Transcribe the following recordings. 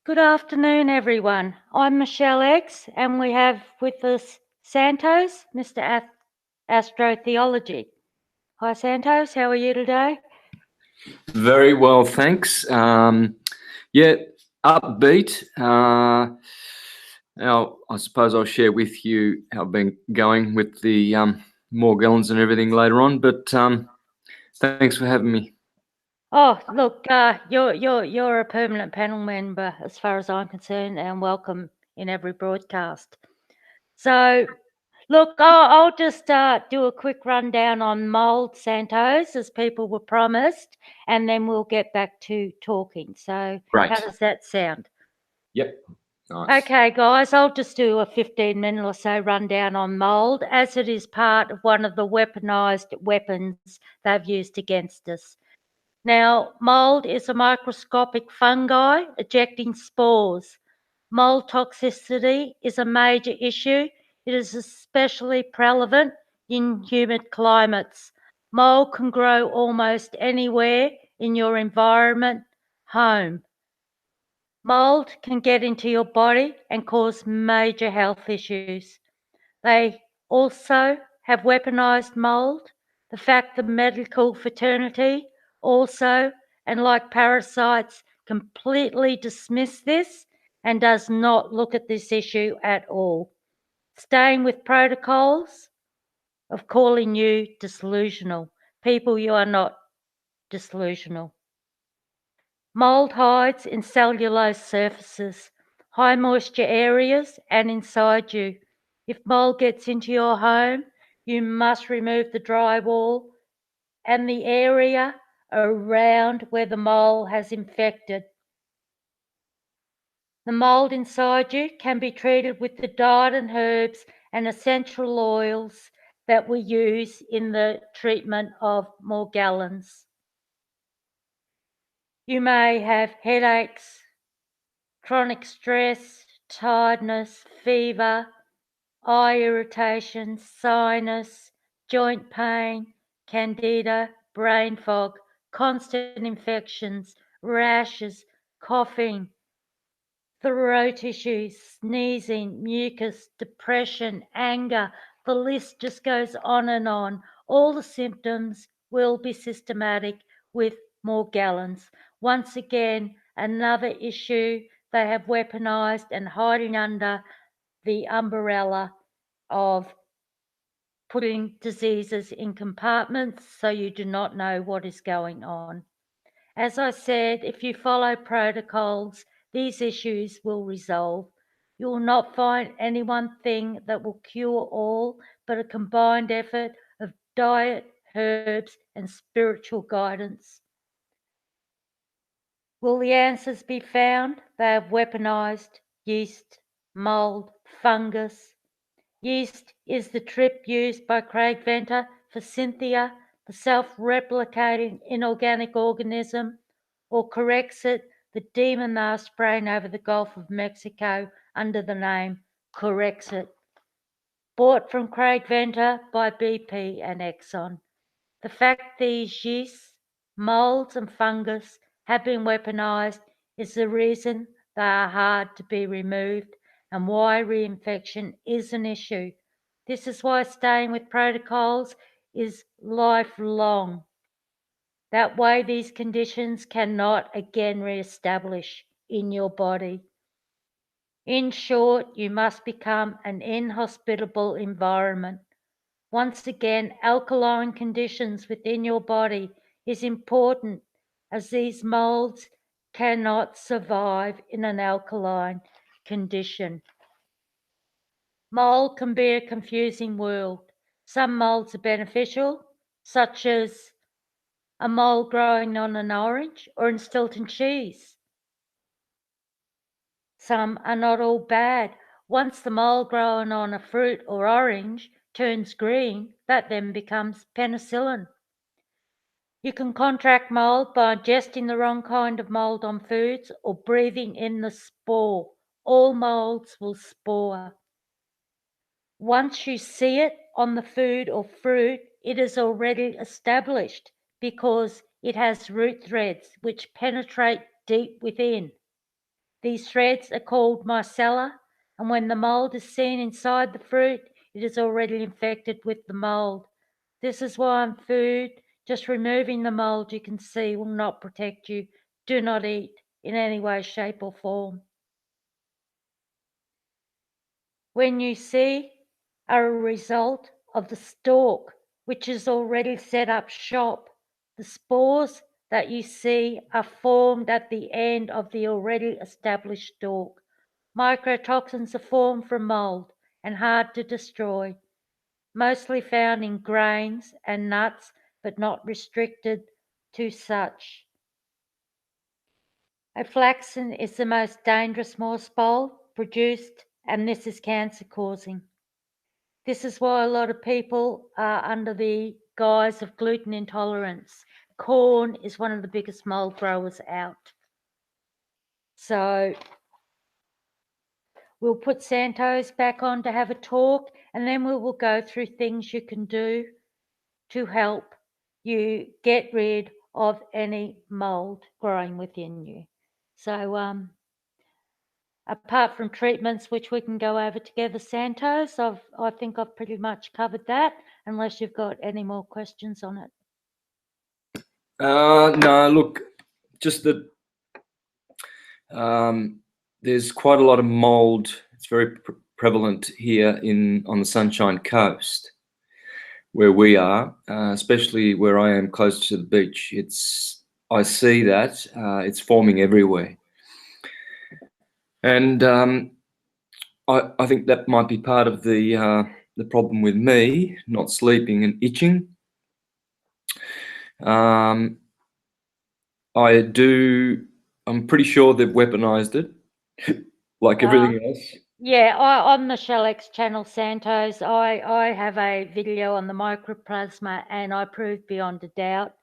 Good afternoon, everyone. I'm Michelle X, and we have with us Santos, Mr. Astrotheology. Hi, Santos. How are you today? Very well, thanks. Yeah, upbeat. Now, I suppose I'll share with you how I've been going with the morgellons and everything later on. But thanks for having me. Oh, look, you're a permanent panel member, as far as I'm concerned, and welcome in every broadcast. So, look, I'll just do a quick rundown on mould, Santos, as people were promised, and then we'll get back to talking. So, Great. how does that sound? Yep. Nice. Okay, guys, I'll just do a 15-minute or so rundown on mould, as it is part of one of the weaponised weapons they've used against us. Now, mould is a microscopic fungi ejecting spores. Mould toxicity is a major issue. It is especially prevalent in humid climates. Mould can grow almost anywhere in your environment, home. Mold can get into your body and cause major health issues. They also have weaponized mold. The fact the medical fraternity also, and like parasites, completely dismiss this and does not look at this issue at all. Staying with protocols of calling you disillusional. People, you are not disillusional. Mold hides in cellulose surfaces, high moisture areas, and inside you. If mold gets into your home, you must remove the drywall and the area around where the mold has infected. The mold inside you can be treated with the diet and herbs and essential oils that we use in the treatment of morgellons. You may have headaches, chronic stress, tiredness, fever, eye irritation, sinus, joint pain, candida, brain fog, constant infections, rashes, coughing, throat issues, sneezing, mucus, depression, anger. The list just goes on and on. All the symptoms will be systematic with morgellons. Once again, another issue they have weaponized and hiding under the umbrella of putting diseases in compartments so you do not know what is going on. As I said, if you follow protocols, these issues will resolve. You will not find any one thing that will cure all, but a combined effort of diet, herbs, and spiritual guidance. Will the answers be found? They have weaponized yeast, mold, fungus. Yeast is the trip used by Craig Venter for Cynthia, the self-replicating inorganic organism, or Corexit, the demon they are spraying over the Gulf of Mexico under the name Corexit. Bought from Craig Venter by BP and Exxon. The fact these yeasts, molds and fungus have been weaponized is the reason they are hard to be removed and why reinfection is an issue. This is why staying with protocols is lifelong. That way these conditions cannot again re-establish in your body. In short, you must become an inhospitable environment. Once again, alkaline conditions within your body is important as these molds cannot survive in an alkaline condition. Mold can be a confusing world. Some molds are beneficial, such as a mold growing on an orange or in Stilton cheese. Some are not all bad. Once the mold growing on a fruit or orange turns green, that then becomes penicillin. You can contract mold by ingesting the wrong kind of mold on foods or breathing in the spore. All molds will spore. Once you see it on the food or fruit, it is already established because it has root threads which penetrate deep within. These threads are called micella, and when the mold is seen inside the fruit, it is already infected with the mold. This is why on food, just removing the mold you can see will not protect you. Do not eat in any way, shape or form. When you see are a result of the stalk, which is already set up shop. The spores that you see are formed at the end of the already established stalk. Microtoxins are formed from mold and hard to destroy, mostly found in grains and nuts, but not restricted to such. Aflatoxin is the most dangerous moss mold produced, and this is cancer causing. This is why a lot of people are under the guise of gluten intolerance. Corn is one of the biggest mold growers out. So we'll put Santos back on to have a talk, and then we will go through things you can do to help you get rid of any mold growing within you. So apart from treatments, which we can go over together, Santos, I think I've pretty much covered that, unless you've got any more questions on it. No, look, just that there's quite a lot of mold. It's very prevalent here on the Sunshine Coast, where we are, especially where I am close to the beach. I see that it's forming everywhere. And I think that might be part of the problem with me not sleeping and itching. I'm pretty sure they've weaponized it, like everything else. Yeah, on the Shellx channel, Santos, I have a video on the mycoplasma, and I prove beyond a doubt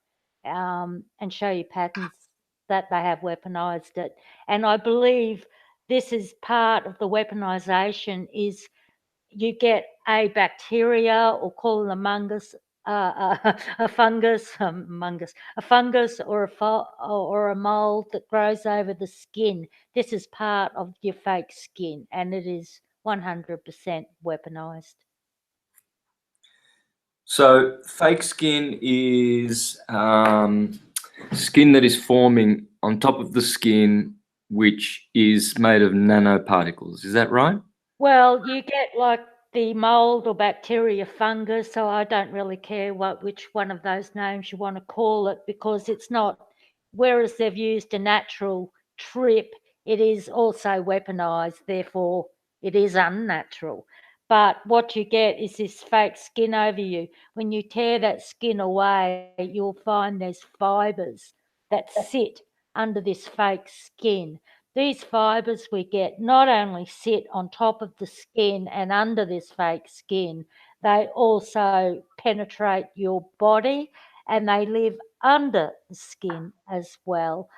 and show you patterns that they have weaponized it. And I believe this is part of the weaponization is you get a bacteria, or call it a fungus, a fungus or a mold that grows over the skin. This is part of your fake skin, and it is 100% weaponized. So fake skin is skin that is forming on top of the skin, which is made of nanoparticles. Is that right? Well, you get like the mold or bacteria fungus, so I don't really care which one of those names you want to call it, because it's not, whereas they've used a natural trip, it is also weaponized, therefore it is unnatural. But what you get is this fake skin over you. When you tear that skin away, you'll find there's fibers that sit under this fake skin. These fibers we get not only sit on top of the skin and under this fake skin, they also penetrate your body, and they live under the skin as well.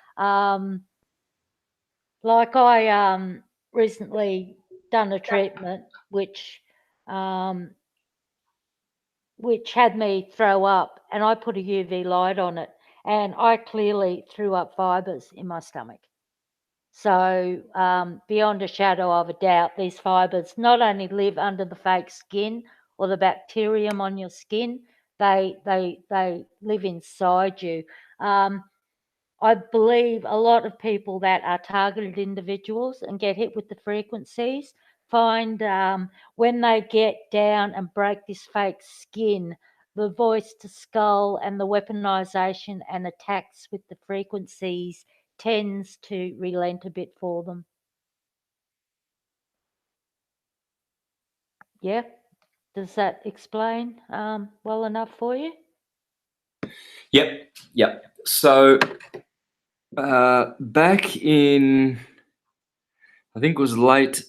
Like I recently done a treatment which had me throw up, and I put a UV light on it, and I clearly threw up fibers in my stomach. So beyond a shadow of a doubt, these fibers not only live under the fake skin or the bacterium on your skin, they live inside you. I believe a lot of people that are targeted individuals and get hit with the frequencies find when they get down and break this fake skin, the voice to skull and the weaponization and attacks with the frequencies tends to relent a bit for them. Yeah, does that explain well enough for you? Yep. So back in, I think it was late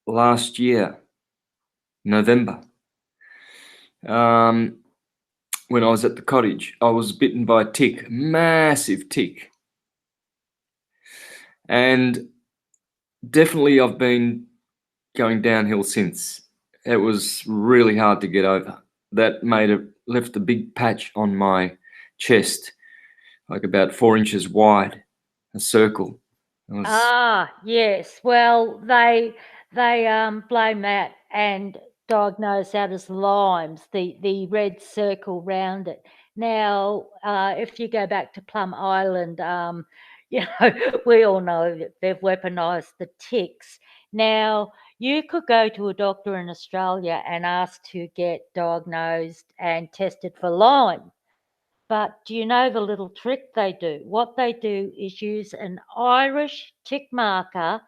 last year, November, when I was at the cottage, I was bitten by a tick, massive tick. And definitely I've been going downhill since. It was really hard to get over. That left a big patch on my chest, like about 4 inches wide, a circle. Yes. Well, they blame that and diagnose that as Lyme's, the red circle round it. Now, if you go back to Plum Island, we all know that they've weaponised the ticks. Now, you could go to a doctor in Australia and ask to get diagnosed and tested for Lyme. But do you know the little trick they do? What they do is use an Irish tick marker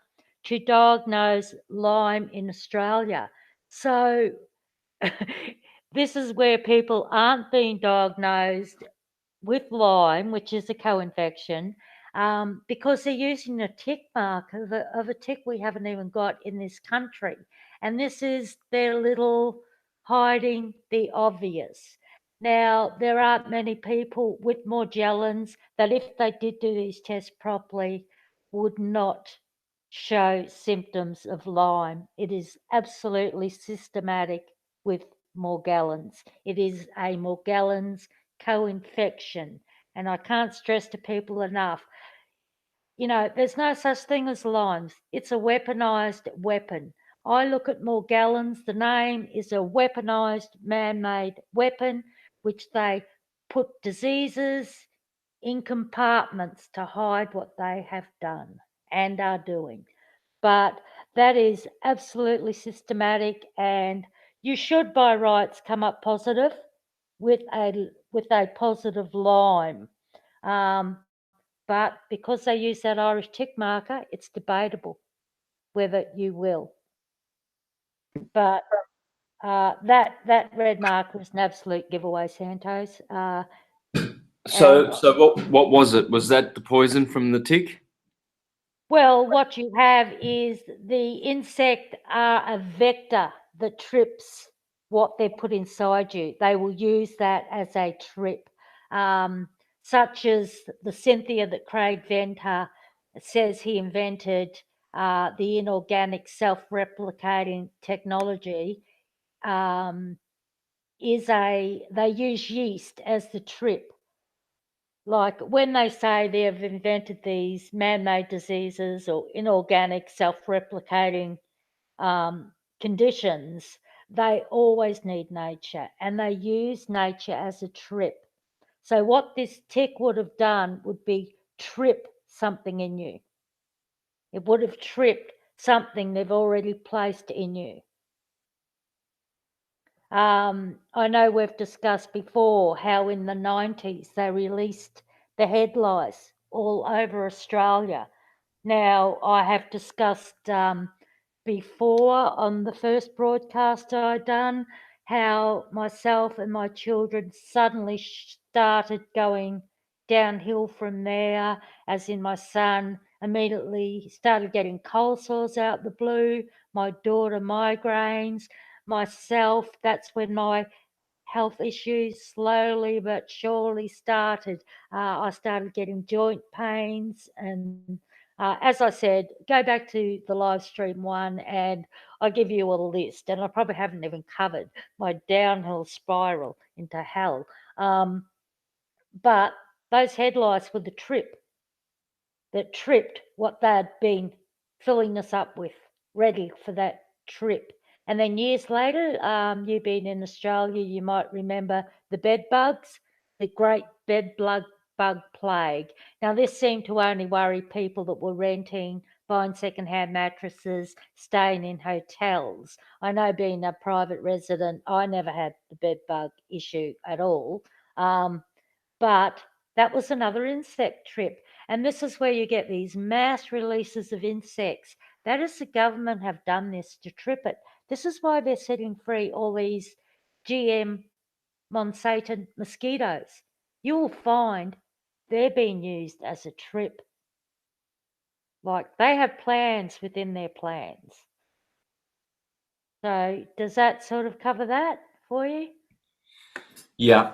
to diagnose Lyme in Australia. So this is where people aren't being diagnosed with Lyme, which is a co-infection, because they're using a tick mark of a tick we haven't even got in this country. And this is their little hiding the obvious. Now, there aren't many people with morgellons that, if they did do these tests properly, would not show symptoms of Lyme. It is absolutely systematic with morgellons. It is a morgellons co-infection. And I can't stress to people enough, there's no such thing as Lyme's. It's a weaponized weapon. I look at morgellons, the name is a weaponized man-made weapon, which they put diseases in compartments to hide what they have done and are doing. But that is absolutely systematic, and you should by rights come up positive with a positive Lyme. But because they use that Irish tick marker, it's debatable whether you will. But that red marker is an absolute giveaway, Santos. So what was it? Was that the poison from the tick? Well, what you have is the insect are a vector that trips what they put inside you. They will use that as a trip, such as the Cynthia that Craig Venter says he invented, the inorganic self-replicating technology, they use yeast as the trip. Like when they say they have invented these man-made diseases or inorganic self-replicating conditions, they always need nature, and they use nature as a trip. So what this tick would have done would be trip something in you. It would have tripped something they've already placed in you. I know we've discussed before how in the 90s they released the head lice all over Australia. Now, I have discussed before on the first broadcast I'd done how myself and my children suddenly started going downhill from there, as in my son immediately started getting cold sores out the blue, my daughter migraines, myself, that's when my health issues slowly but surely started. I started getting joint pains, and as I said, go back to the live stream one and I give you a list, and I probably haven't even covered my downhill spiral into hell. But those headlights were the trip that tripped what they'd been filling us up with, ready for that trip. And then years later, you being in Australia, you might remember the bed bugs, the great bug plague. Now, this seemed to only worry people that were renting, buying secondhand mattresses, staying in hotels. I know, being a private resident, I never had the bed bug issue at all. But that was another insect trip. And this is where you get these mass releases of insects. That is, the government have done this to trip it. This is why they're setting free all these GM Monsanto mosquitoes. You will find they're being used as a trip. Like, they have plans within their plans. So does that sort of cover that for you? Yeah.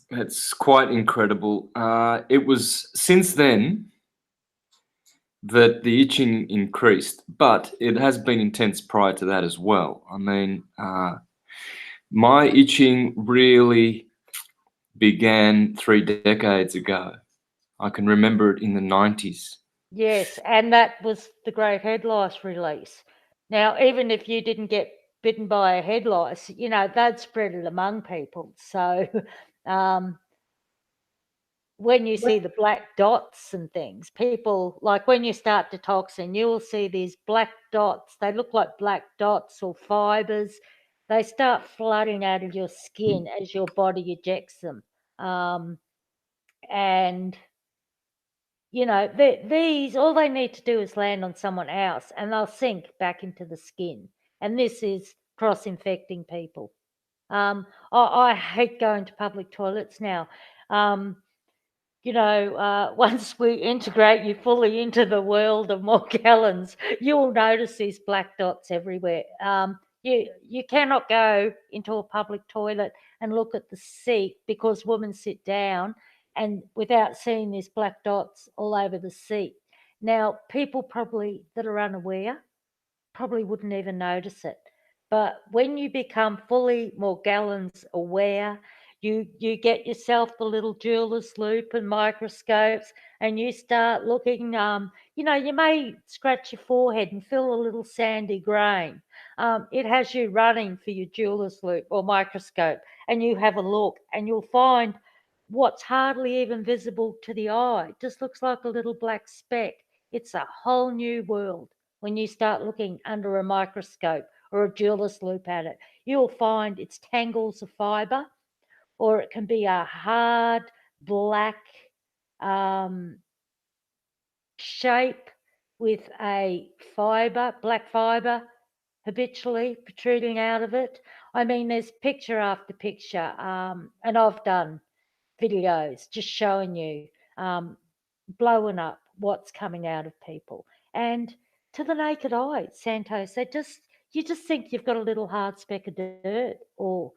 It's quite incredible. It was since then that the itching increased, but it has been intense prior to that as well. I mean, my itching really began 3 decades ago. I can remember it in the 90s. Yes, and that was the great head lice release. Now, even if you didn't get bitten by a head lice, you know, they'd spread it among people. So, um, when you see the black dots and things, people, like when you start detoxing, you will see these black dots. They look like black dots or fibers. They start flooding out of your skin as your body ejects them. Um, and you know, these, all they need to do is land on someone else and they'll sink back into the skin. And this is cross-infecting people. I hate going to public toilets now. Um, you know, once we integrate you fully into the world of morgellons, you will notice these black dots everywhere. You cannot go into a public toilet and look at the seat because women sit down and without seeing these black dots all over the seat. Now, people probably that are unaware probably wouldn't even notice it. But when you become fully Morgellons aware, you get yourself the little jeweler's loop and microscopes, and you start looking. You know, you may scratch your forehead and feel a little sandy grain. It has you running for your jeweler's loop or microscope, and you have a look, and you'll find what's hardly even visible to the eye. It just looks like a little black speck. It's a whole new world when you start looking under a microscope or a jeweler's loop at it. You'll find it's tangles of fiber, or it can be a hard black um, shape with a fiber, black fiber, habitually protruding out of it. I mean, there's picture after picture, and I've done videos just showing you um, blowing up what's coming out of people. And to the naked eye, Santos, you just think you've got a little hard speck of dirt or,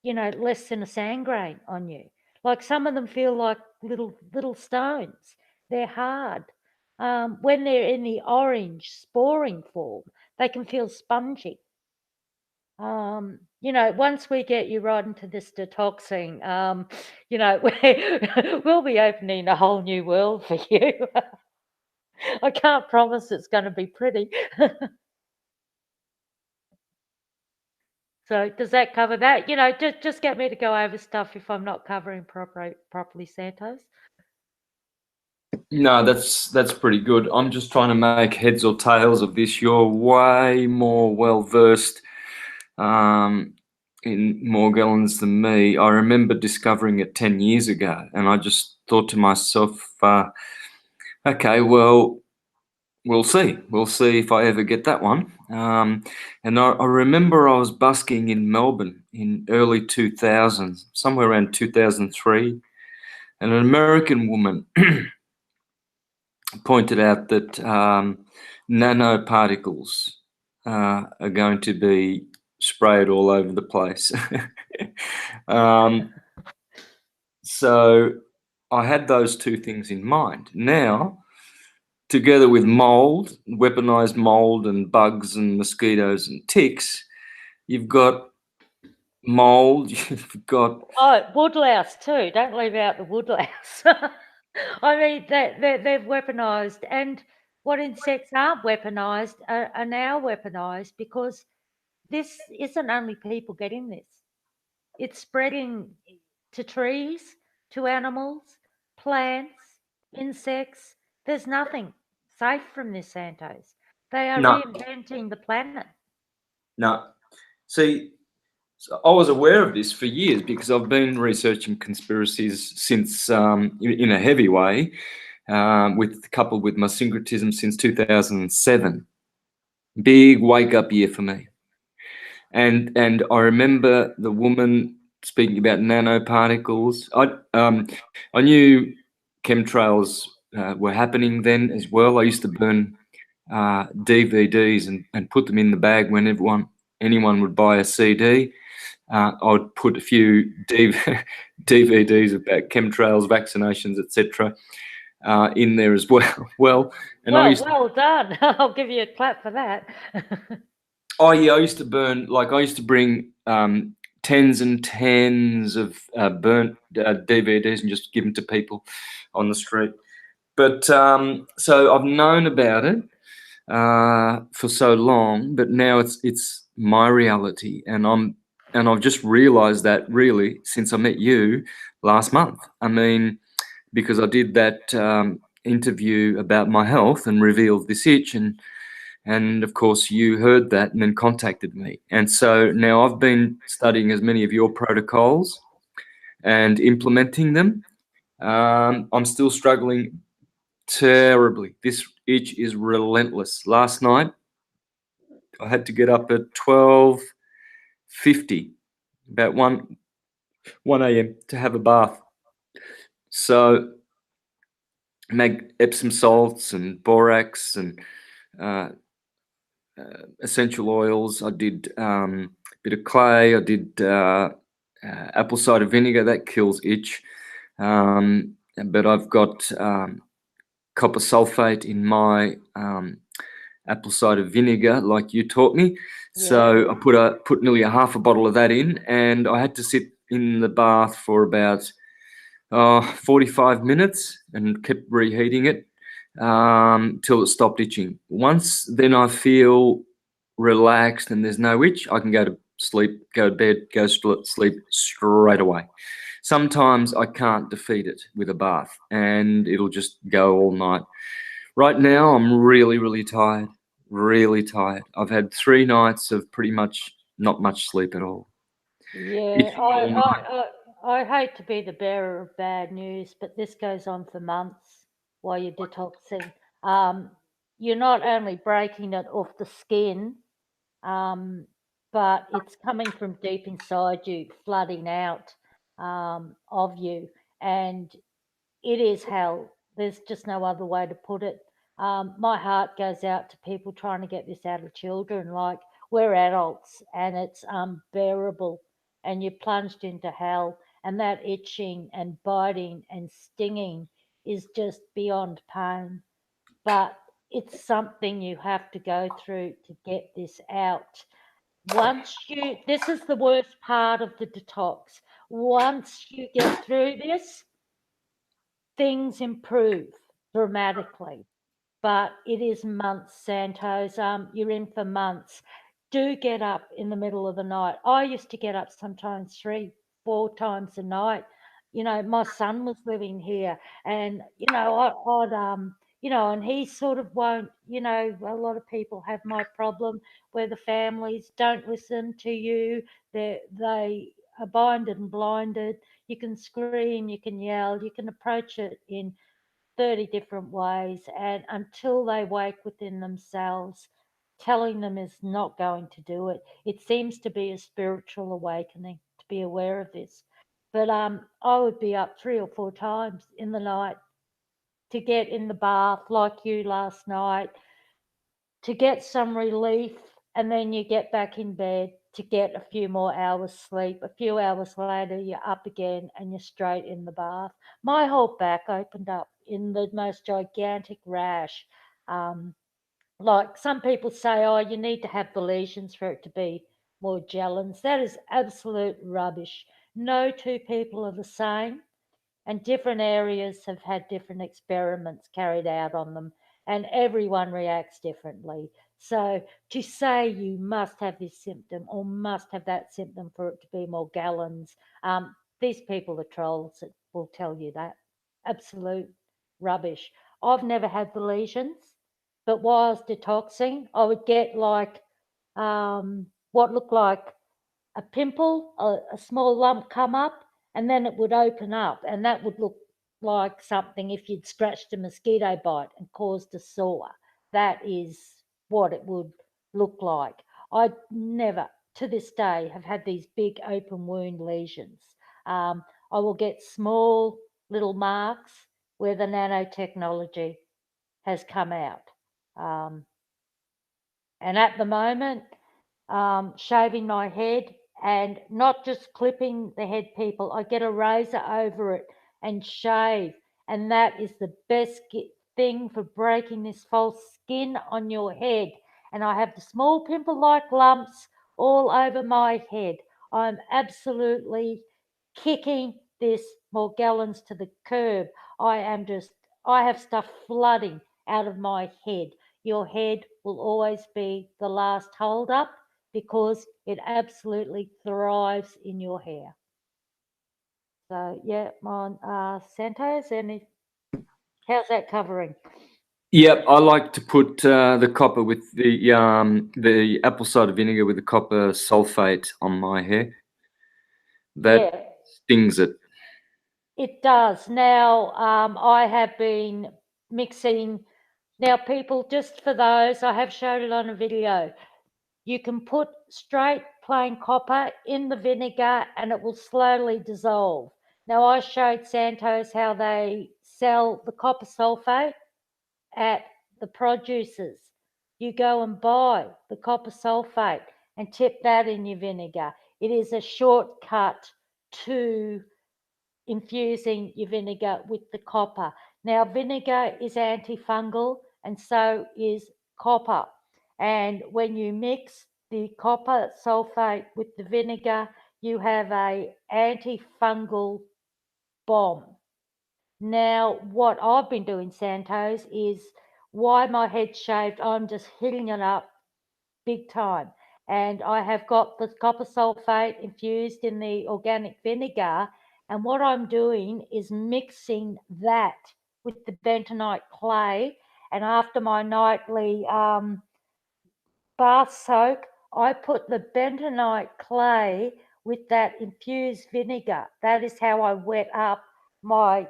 you know, less than a sand grain on you. Like some of them feel like little stones. They're hard. When they're in the orange sporing form, they can feel spongy. You know, once we get you right into this detoxing, you know, we'll be opening a whole new world for you. I can't promise it's going to be pretty. So does that cover that? You know, just get me to go over stuff if I'm not covering properly, Santos. No, that's pretty good. I'm just trying to make heads or tails of this. You're way more well versed in morgellons than me. I remember discovering it 10 years ago, and I just thought to myself, okay, well, we'll see. We'll see if I ever get that one. And I remember I was busking in Melbourne in early 2000s, somewhere around 2003, and an American woman pointed out that nanoparticles are going to be sprayed all over the place. So I had those two things in mind. Now, together with mold, weaponized mold and bugs and mosquitoes and ticks, you've got mold, you've got... Oh, woodlouse too. Don't leave out the woodlouse. I mean, they've weaponized, and what insects aren't weaponized are now weaponized because this isn't only people getting this. It's spreading to trees, to animals, plants, insects. There's nothing safe from this, Santos. They are No, reinventing the planet. no. See, so I was aware of this for years because I've been researching conspiracies since, in a heavy way, coupled with my syncretism since 2007. Big wake up year for me. And I remember the woman speaking about nanoparticles. I knew chemtrails were happening then as well. I used to burn DVDs and put them in the bag when anyone would buy a CD. I'd put a few DVDs about chemtrails, vaccinations, etc., in there as well. And well done. I'll give you a clap for that. Oh yeah, I used to burn, like I used to bring tens and tens of burnt DVDs and just give them to people on the street. But so I've known about it for so long, but now it's my reality, and I've just realised that really since I met you last month. I mean, because I did that interview about my health and revealed this itch, and of course you heard that and then contacted me, and so now I've been studying as many of your protocols and implementing them. I'm still struggling terribly. This itch is relentless. Last night I had to get up at 12:50, about 1 a.m. to have a bath. So Epsom salts and borax and essential oils. I did a bit of clay. I did apple cider vinegar. That kills itch. But I've got copper sulfate in my apple cider vinegar, like you taught me. So I put nearly a half a bottle of that in, and I had to sit in the bath for about 45 minutes and kept reheating it till it stopped itching. Once then I feel relaxed and there's no itch, I can go to sleep, go to bed, go to sleep straight away. Sometimes I can't defeat it with a bath and it'll just go all night. Right now I'm really, really tired, really tired. I've had 3 nights of pretty much not much sleep at all. Yeah, Itching all night. I hate to be the bearer of bad news, but this goes on for months while you're detoxing. You're not only breaking it off the skin, but it's coming from deep inside you, flooding out of you, and it is hell. There's just no other way to put it. My heart goes out to people trying to get this out of children. Like, we're adults and it's unbearable, and you're plunged into hell. And that itching and biting and stinging is just beyond pain. But it's something you have to go through to get this out. This is the worst part of the detox. Once you get through this, things improve dramatically, but it is months, Santos. You're in for months. Do get up in the middle of the night. I used to get up sometimes 3, 4 times a night. My son was living here, and and he sort of won't. A lot of people have my problem where the families don't listen to you. They are binded and blinded. You can scream, you can yell, you can approach it in 30 different ways, and until they wake within themselves, telling them is not going to do it. It seems to be a spiritual awakening to be aware of this. But I would be up 3 or 4 times in the night to get in the bath like you last night, to get some relief, and then you get back in bed to get a few more hours sleep. A few hours later, you're up again and you're straight in the bath. My whole back opened up in the most gigantic rash. Like some people say, oh, you need to have the lesions for it to be morgellons. That is absolute rubbish. No two people are the same, and different areas have had different experiments carried out on them, and everyone reacts differently. So to say you must have this symptom or must have that symptom for it to be morgellons, these people are trolls that will tell you that. Absolute rubbish. I've never had the lesions, but while I was detoxing, I would get like what looked like a pimple, a small lump come up, and then it would open up, and that would look like something if you'd scratched a mosquito bite and caused a sore. That is what it would look like. I never, to this day, have had these big open wound lesions. I will get small little marks where the nanotechnology has come out. Um, and at the moment, shaving my head, and not just clipping the head, people. I get a razor over it and shave. And that is the best thing for breaking this false skin on your head. And I have the small pimple like lumps all over my head. I'm absolutely kicking this morgellons to the curb. I am just I have stuff flooding out of my head. Your head will always be the last hold up because it absolutely thrives in your hair. So yeah, Santos, how's that covering? Yep, I like to put the copper with the apple cider vinegar with the copper sulfate on my hair. That Yeah, stings it. it does. Now, I have been mixing. Now, people, just for those, I have showed it on a video. You can put straight plain copper in the vinegar and it will slowly dissolve. Now, I showed Santos how they sell the copper sulfate at the producers. You go and buy the copper sulfate and tip that in your vinegar. It is a shortcut to infusing your vinegar with the copper. Now, vinegar is antifungal and so is copper. And when you mix the copper sulfate with the vinegar, you have a antifungal bomb. Now, what I've been doing, Santos, is why my head's shaved, I'm just hitting it up big time. And I have got the copper sulfate infused in the organic vinegar. And what I'm doing is mixing that with the bentonite clay. And after my nightly bath soak, I put the bentonite clay with that infused vinegar. That is how I wet up my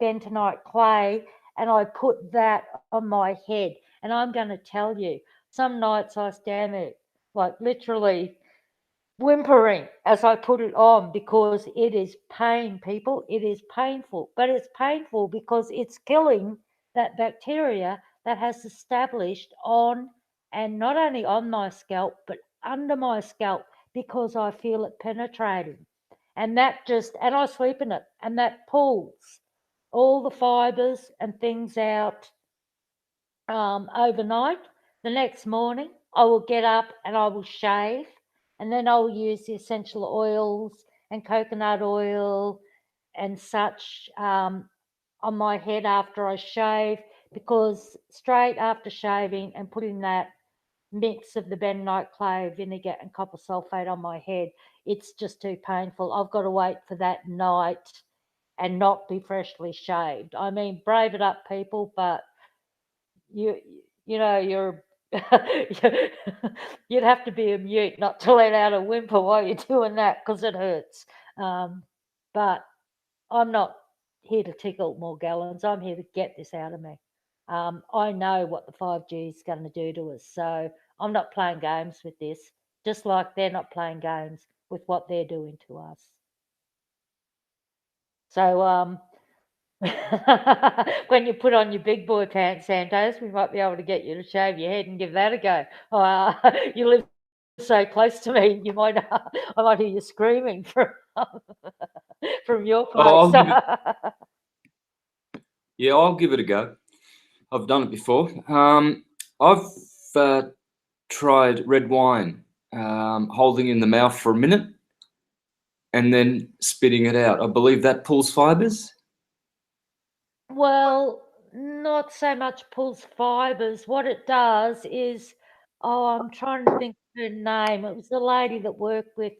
bentonite clay, and I put that on my head. And I'm going to tell you, some nights I stand there like literally whimpering as I put it on because it is pain, people. It is painful, but it's painful because it's killing that bacteria that has established on and not only on my scalp, but under my scalp because I feel it penetrating. And and I sleep in it, and that pulls all the fibers and things out overnight. The next morning, I will get up and I will shave, and then I will use the essential oils and coconut oil and such on my head after I shave, because straight after shaving and putting that mix of the bentonite clay, vinegar, and copper sulfate on my head, it's just too painful. I've got to wait for that night and not be freshly shaved. I mean, brave it up, people, but you you know you're you'd have to be a mute not to let out a whimper while you're doing that because it hurts. But I'm not here to tickle morgellons. I'm here to get this out of me. I know what the 5G is going to do to us, so I'm not playing games with this, just like they're not playing games with what they're doing to us. So when you put on your big boy pants, Santos, we might be able to get you to shave your head and give that a go. You live so close to me, you might I might hear you screaming from your Oh, place. I'll give it a go. I've done it before. I've tried red wine, holding in the mouth for a minute and then spitting it out. I believe that pulls fibers. Well, not so much pulls fibers. What it does is, I'm trying to think of her name. It was the lady that worked with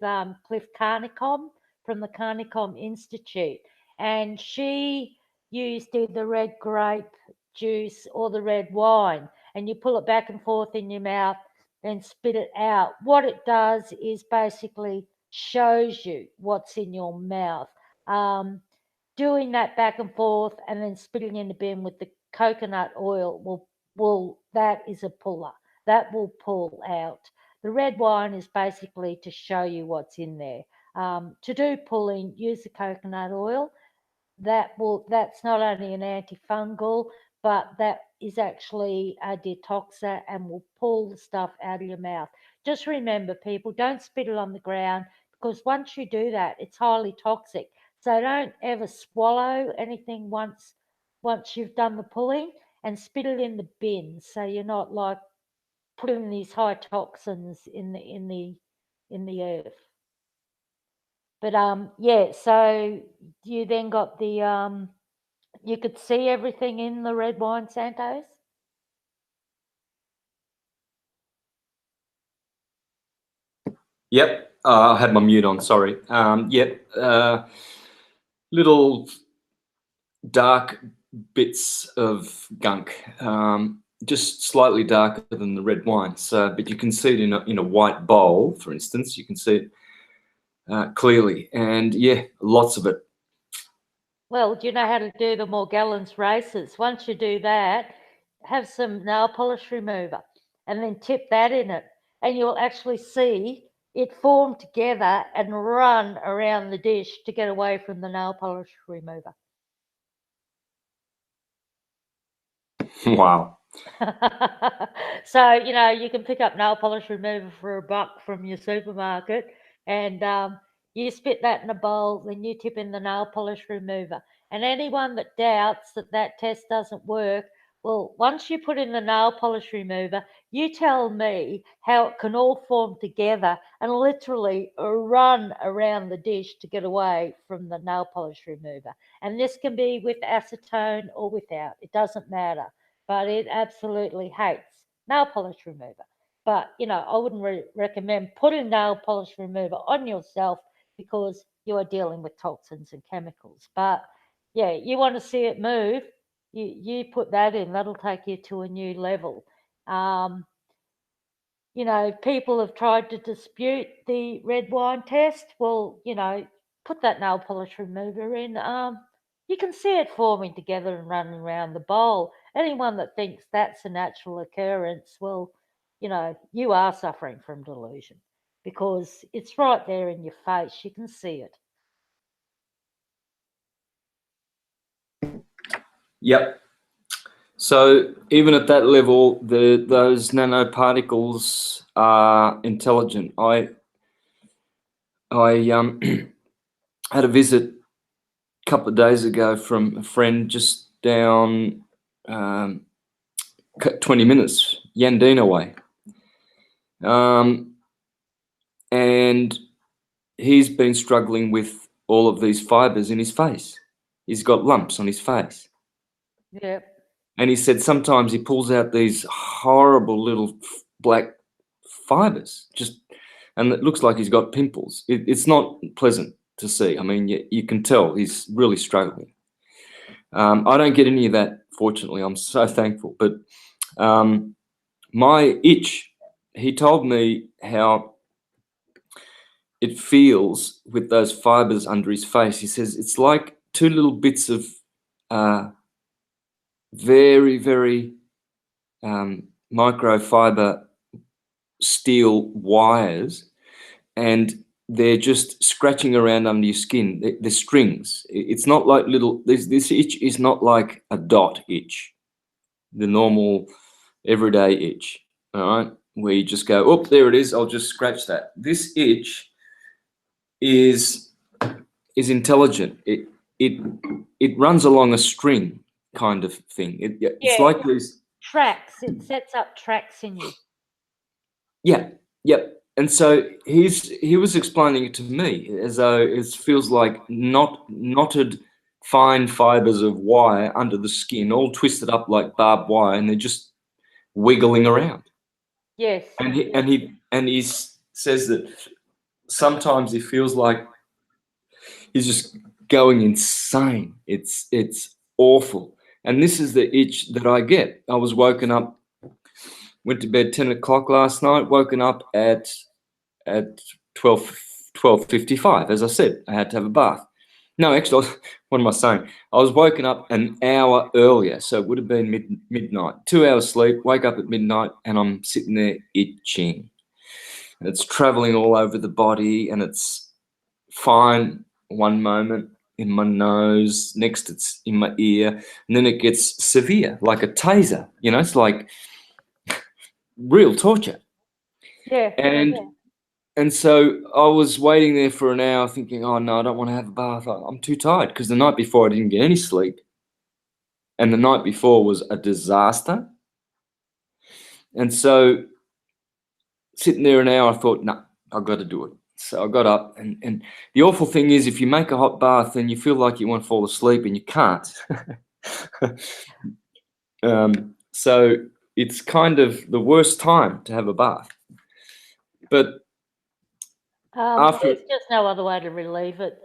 Cliff Carnicom from the Carnicom Institute, and she used either the red grape juice or the red wine, and you pull it back and forth in your mouth, then spit it out. What it does is basically shows you what's in your mouth. Doing that back and forth and then spitting in the bin with the coconut oil will that is a puller. That will pull out. The red wine is basically to show you what's in there. To do pulling, use the coconut oil. That's not only an antifungal, but that is actually a detoxer and will pull the stuff out of your mouth. Just remember, people, don't spit it on the ground, because once you do that, it's highly toxic. So don't ever swallow anything once you've done the pulling, and spit it in the bin so you're not like putting these high toxins in the earth. But yeah, so you then got the You could see everything in the red wine, Santos? Yep, I had my mute on, sorry. Yep, little dark bits of gunk, just slightly darker than the red wine. So, but you can see it in a white bowl, for instance. You can see it clearly, and yeah, lots of it. Well, do you know how to do the morgellons races? Once you do that, have some nail polish remover and then tip that in it, and you'll actually see it form together and run around the dish to get away from the nail polish remover. Wow. So, you can pick up nail polish remover for $1 from your supermarket, and you spit that in a bowl, then you tip in the nail polish remover. And anyone that doubts that that test doesn't work, well, once you put in the nail polish remover, you tell me how it can all form together and literally run around the dish to get away from the nail polish remover. And this can be with acetone or without, it doesn't matter, but it absolutely hates nail polish remover. But, I wouldn't recommend putting nail polish remover on yourself because you are dealing with toxins and chemicals. But yeah, you want to see it move, you put that in, that'll take you to a new level. People have tried to dispute the red wine test. Well, put that nail polish remover in. You can see it forming together and running around the bowl. Anyone that thinks that's a natural occurrence, well, you are suffering from delusion because it's right there in your face. You can see it. Yep. So even at that level, those nanoparticles are intelligent. I had a visit a couple of days ago from a friend just down 20 minutes, Yandina way. And he's been struggling with all of these fibers in his face. He's got lumps on his face. Yep. And he said sometimes he pulls out these horrible little black fibers, and it looks like he's got pimples. It's not pleasant to see. I mean, you can tell he's really struggling. I don't get any of that, fortunately. I'm so thankful. But my itch, he told me how it feels with those fibers under his face. He says it's like two little bits of very, very microfiber steel wires, and they're just scratching around under your skin. They're strings. It's not like this itch is not like a dot itch, the normal everyday itch, all right, where you just go, oh, there it is, I'll just scratch that. This itch is intelligent. It runs along a string kind of thing. It's like these tracks. It sets up tracks in you. Yeah, yep. And so he was explaining it to me as though it feels like knotted fine fibers of wire under the skin, all twisted up like barbed wire, and they're just wiggling around. Yes. And he says that sometimes he feels like he's just going insane. It's awful. And this is the itch that I get. I was woken up, went to bed 10 o'clock last night, woken up at 12:55. As I said, I had to have a bath. No, actually, what am I saying? I was woken up an hour earlier, so it would have been midnight. 2 hours sleep, wake up at midnight, and I'm sitting there itching. And it's traveling all over the body, and it's fine one moment in my nose, next it's in my ear, and then it gets severe, like a taser. It's like real torture. Yeah. And so I was waiting there for an hour thinking, oh no, I don't want to have a bath. I'm too tired, because the night before I didn't get any sleep. And the night before was a disaster. And so sitting there an hour, I thought, no, I've got to do it. So I got up, and the awful thing is, if you make a hot bath, then you feel like you want to fall asleep and you can't. So it's kind of the worst time to have a bath. But after there's just no other way to relieve it.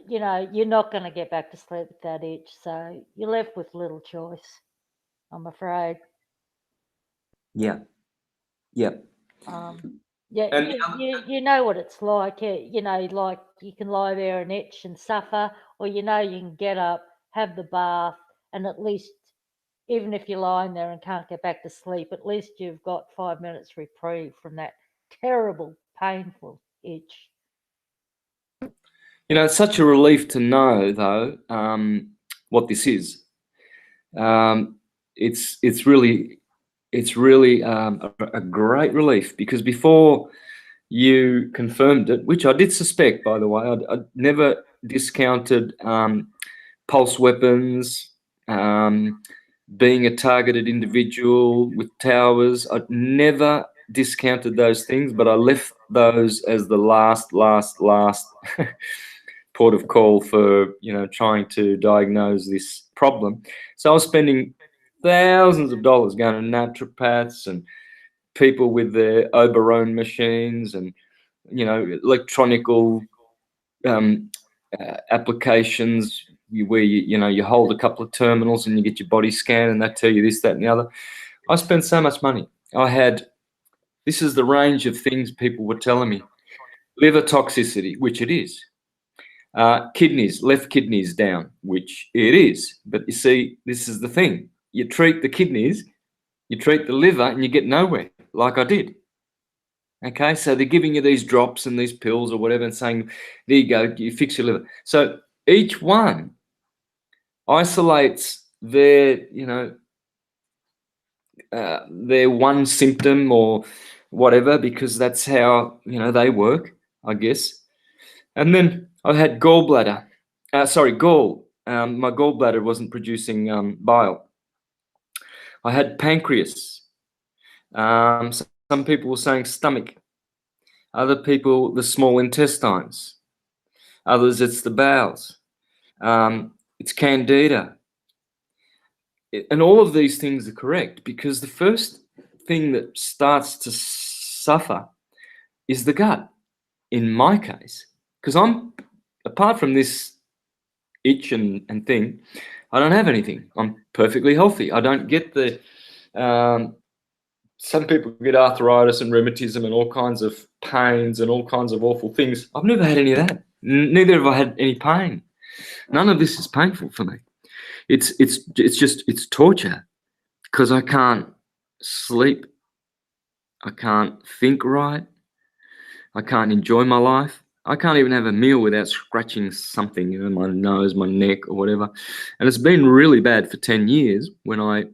You know, you're not going to get back to sleep with that itch, so you're left with little choice, I'm afraid. yeah, yeah. Yeah, And you know what it's like. You know, like you can lie there and itch and suffer, or you know you can get up, have the bath, and at least, even if you're lying there and can't get back to sleep, at least you've got 5 minutes reprieve from that terrible, painful itch. it's such a relief to know, though, what this is. It's really a great relief, because before you confirmed it, which I did suspect, by the way, I'd never discounted pulse weapons, being a targeted individual with towers. I'd never discounted those things, but I left those as the last port of call for trying to diagnose this problem. So I was spending thousands of dollars going to naturopaths and people with their Oberon machines and electronical applications where you hold a couple of terminals and you get your body scan and they tell you this, that, and the other. I spent so much money. This is the range of things people were telling me. Liver toxicity, which it is. Kidneys, left kidneys down, which it is. But you see, this is the thing. You treat the kidneys, you treat the liver, and you get nowhere, like I did. Okay, so they're giving you these drops and these pills or whatever and saying, there you go, you fix your liver. So each one isolates their one symptom or whatever, because that's how, they work, I guess. And then I had gall. My gallbladder wasn't producing bile. I had pancreas. Some people were saying stomach. Other people, the small intestines. Others, it's the bowels. It's candida. And all of these things are correct, because the first thing that starts to suffer is the gut, in my case. Because apart from this itch and thing, I don't have anything. I'm perfectly healthy. I don't get some people get arthritis and rheumatism and all kinds of pains and all kinds of awful things. I've never had any of that. Neither have I had any pain. None of this is painful for me. It's torture, because I can't sleep. I can't think right. I can't enjoy my life. I can't even have a meal without scratching something, my nose, my neck, or whatever. And it's been really bad for 10 years. When I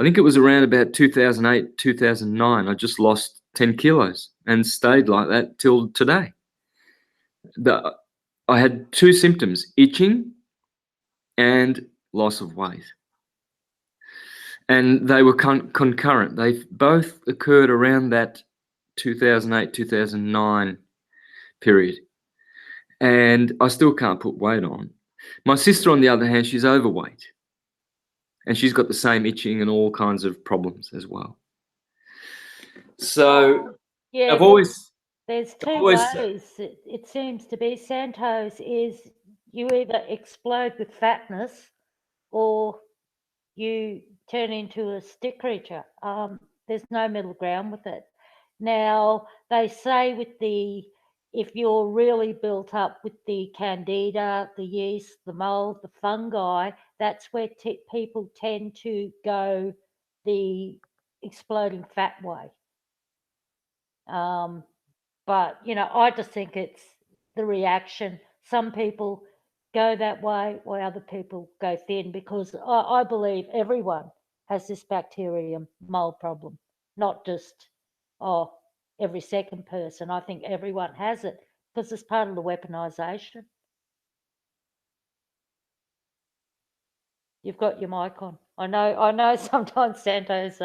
think it was around about 2008, 2009, I just lost 10 kilos and stayed like that till today. I had two symptoms: itching and loss of weight. And they were concurrent. They both occurred around that 2008, 2009 period. And I still can't put weight on. My sister, on the other hand, she's overweight. And she's got the same itching and all kinds of problems as well. So yeah, there's two ways. It seems to be. Santos is you either explode with fatness or you turn into a stick creature. There's no middle ground with it. Now, they say if you're really built up with the candida, the yeast, the mold, the fungi, that's where people tend to go the exploding fat way. But, I just think it's the reaction. Some people go that way while other people go thin, because I believe everyone has this bacterium mold problem, not just, every second person. I think everyone has it because it's part of the weaponization. You've got your mic on. I know sometimes Santos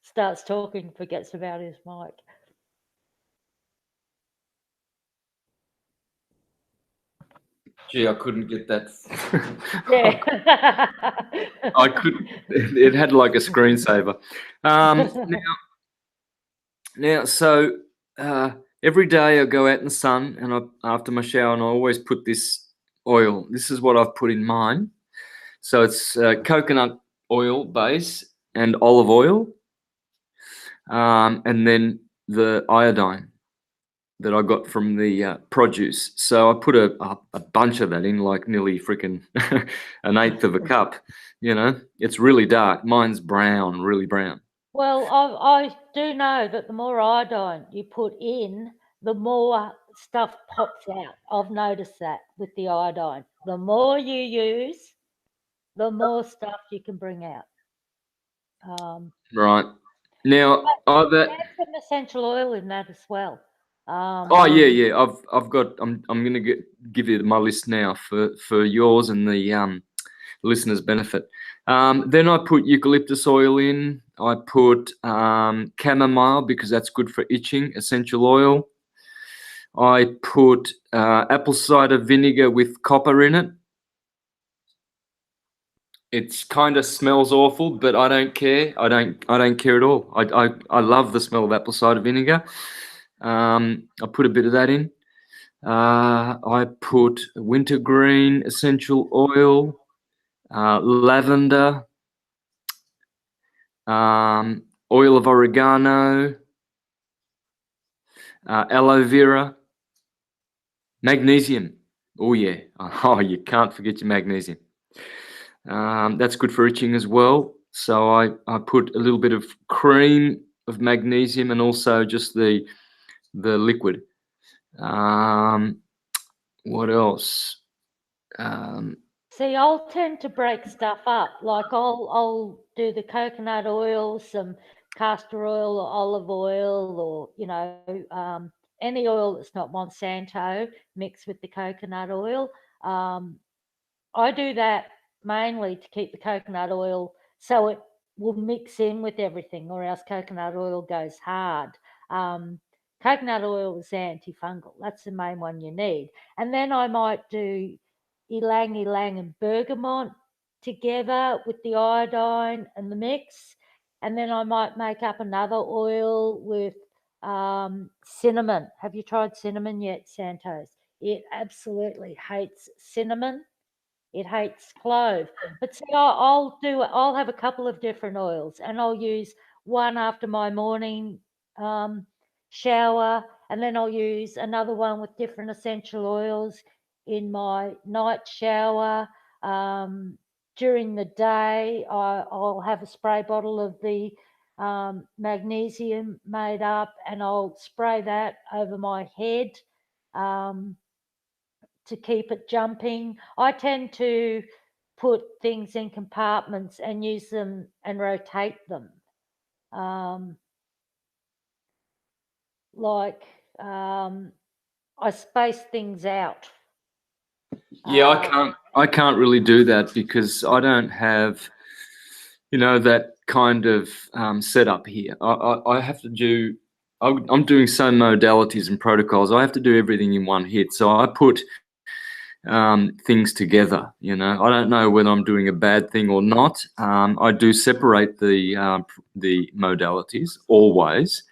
starts talking, forgets about his mic. Gee, I couldn't get that. Yeah. I couldn't. It had like a screensaver. Now, so every day I go out in the sun, and after my shower, and I always put this oil. This is what I've put in mine. So it's coconut oil base and olive oil, and then the iodine that I got from the produce. So I put a bunch of that in, like nearly freaking an eighth of a cup. You know, it's really dark. Mine's brown, really brown. Well, I do know that the more iodine you put in, the more stuff pops out. I've noticed that with the iodine. The more you use, the more stuff you can bring out. Right. Now, Add some essential oil in that as well. oh yeah. I've got. I'm gonna give you my list now for yours and the listeners' benefit. Then I put eucalyptus oil in. I put chamomile because that's good for itching. Essential oil. I put apple cider vinegar with copper in it. It kind of smells awful, but I don't care. I don't care at all. I love the smell of apple cider vinegar. I put a bit of that in. I put wintergreen essential oil, lavender, oil of oregano, aloe vera, magnesium. Oh yeah. Oh, you can't forget your magnesium. That's good for itching as well. So I put a little bit of cream of magnesium and also just the liquid. What else? See, I'll tend to break stuff up. Like I'll do the coconut oil, some castor oil or olive oil, or any oil that's not Monsanto mixed with the coconut oil. I do that mainly to keep the coconut oil so it will mix in with everything, or else coconut oil goes hard. Coconut oil is antifungal. That's the main one you need. And then I might do ylang ylang and bergamot together with the iodine and the mix. And then I might make up another oil with cinnamon. Have you tried cinnamon yet, Santos? It absolutely hates cinnamon. It hates clove. But see, I'll have a couple of different oils, and I'll use one after my morning shower, and then I'll use another one with different essential oils in my night shower. During the day, I'll have a spray bottle of the magnesium made up, and I'll spray that over my head. To keep it jumping. I tend to put things in compartments and use them and rotate them. I space things out. Yeah, I can't really do that because I don't have, that kind of setup here. I have to do. I'm doing so modalities and protocols. I have to do everything in one hit. So I put things together. I don't know whether I'm doing a bad thing or not. I do separate the modalities always,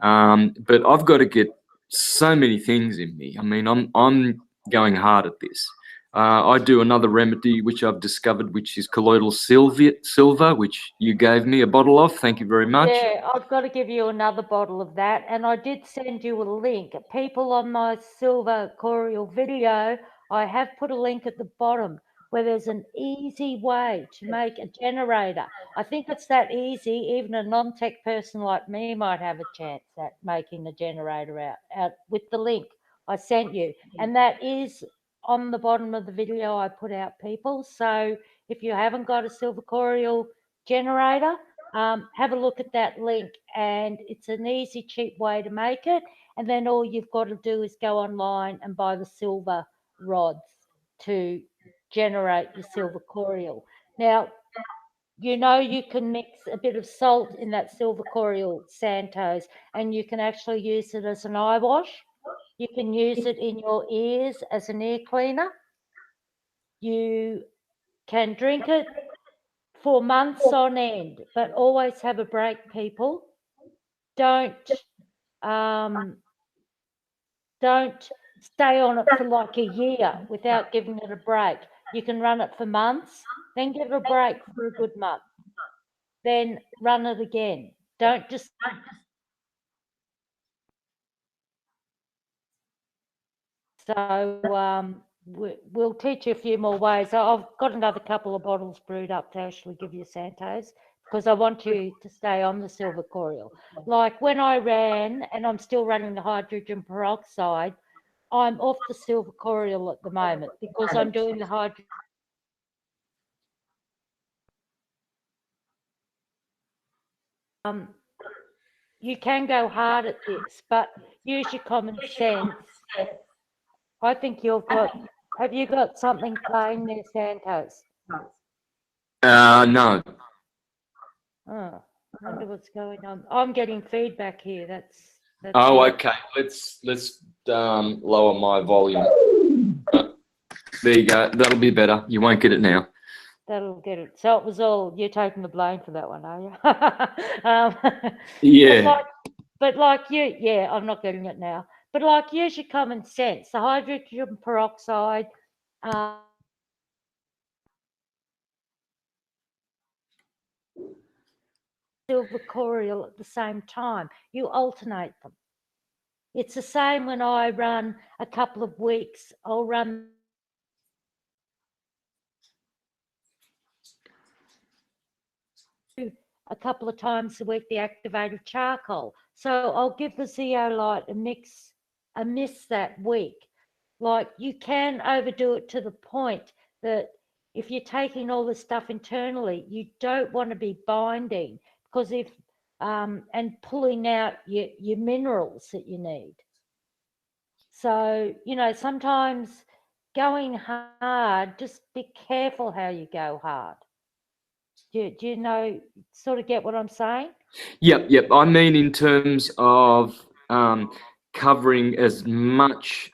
but I've got to get so many things in me. I mean, I'm going hard at this. I do another remedy which I've discovered, which is colloidal silver, which you gave me a bottle of. Thank you very much. Yeah, I've got to give you another bottle of that. And I did send you a link. People on my silver coreal video, I have put a link at the bottom where there's an easy way to make a generator. I think it's that easy, even a non-tech person like me might have a chance at making a generator out with the link I sent you. And that is on the bottom of the video I put out, people. So if you haven't got a silver coreal generator, have a look at that link, and it's an easy, cheap way to make it. And then all you've got to do is go online and buy the silver rods to generate your silver coreal. Now, you can mix a bit of salt in that silver coreal, Santos, and you can actually use it as an eye wash. You can use it in your ears as an ear cleaner. You can drink it for months on end, but always have a break, people. Don't stay on it for like a year without giving it a break. You can run it for months, then give it a break for a good month, then run it again. Don't just so we'll teach you a few more ways. I've got another couple of bottles brewed up to actually give you, Santos, because I want you to stay on the silver coral. Like when I ran, and I'm still running the hydrogen peroxide, I'm off the silver coral at the moment because I'm doing the hydrogen. You can go hard at this, but use your common sense. I think you've got. Have you got something playing there, Santos? No. Oh, I wonder what's going on. I'm getting feedback here. That's Oh, weird. okay. Let's lower my volume. There you go. That'll be better. You won't get it now. That'll get it. So it was all you're taking the blame for that one, are you? Yeah. But like you, yeah, I'm not getting it now. But like, use your common sense. The hydrogen peroxide, silver coral at the same time. You alternate them. It's the same when I run a couple of weeks. I'll run a couple of times a week the activated charcoal. So I'll give the zeolite a miss that week. Like you can overdo it to the point that if you're taking all this stuff internally, you don't want to be binding because if and pulling out your minerals that you need. So, you know, sometimes going hard, just be careful how you go hard. Do you know, sort of get what I'm saying? Yep. I mean, in terms of covering as much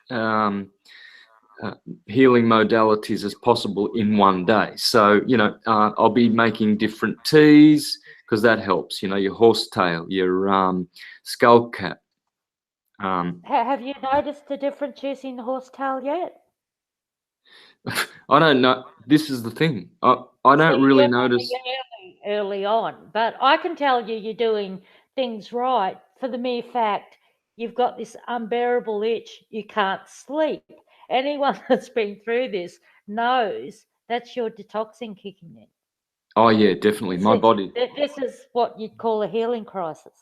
healing modalities as possible in one day. So, you know, I'll be making different teas because that helps. You know, your horsetail, your skull cap. Have you noticed the difference using the horsetail yet? I don't know. This is the thing. I don't See, really you're notice. early on, but I can tell you you're doing things right for the mere fact you've got this unbearable itch, you can't sleep. Anyone that's been through this knows that's your detoxing kicking in. Oh yeah, definitely. My body. This is what you'd call a healing crisis.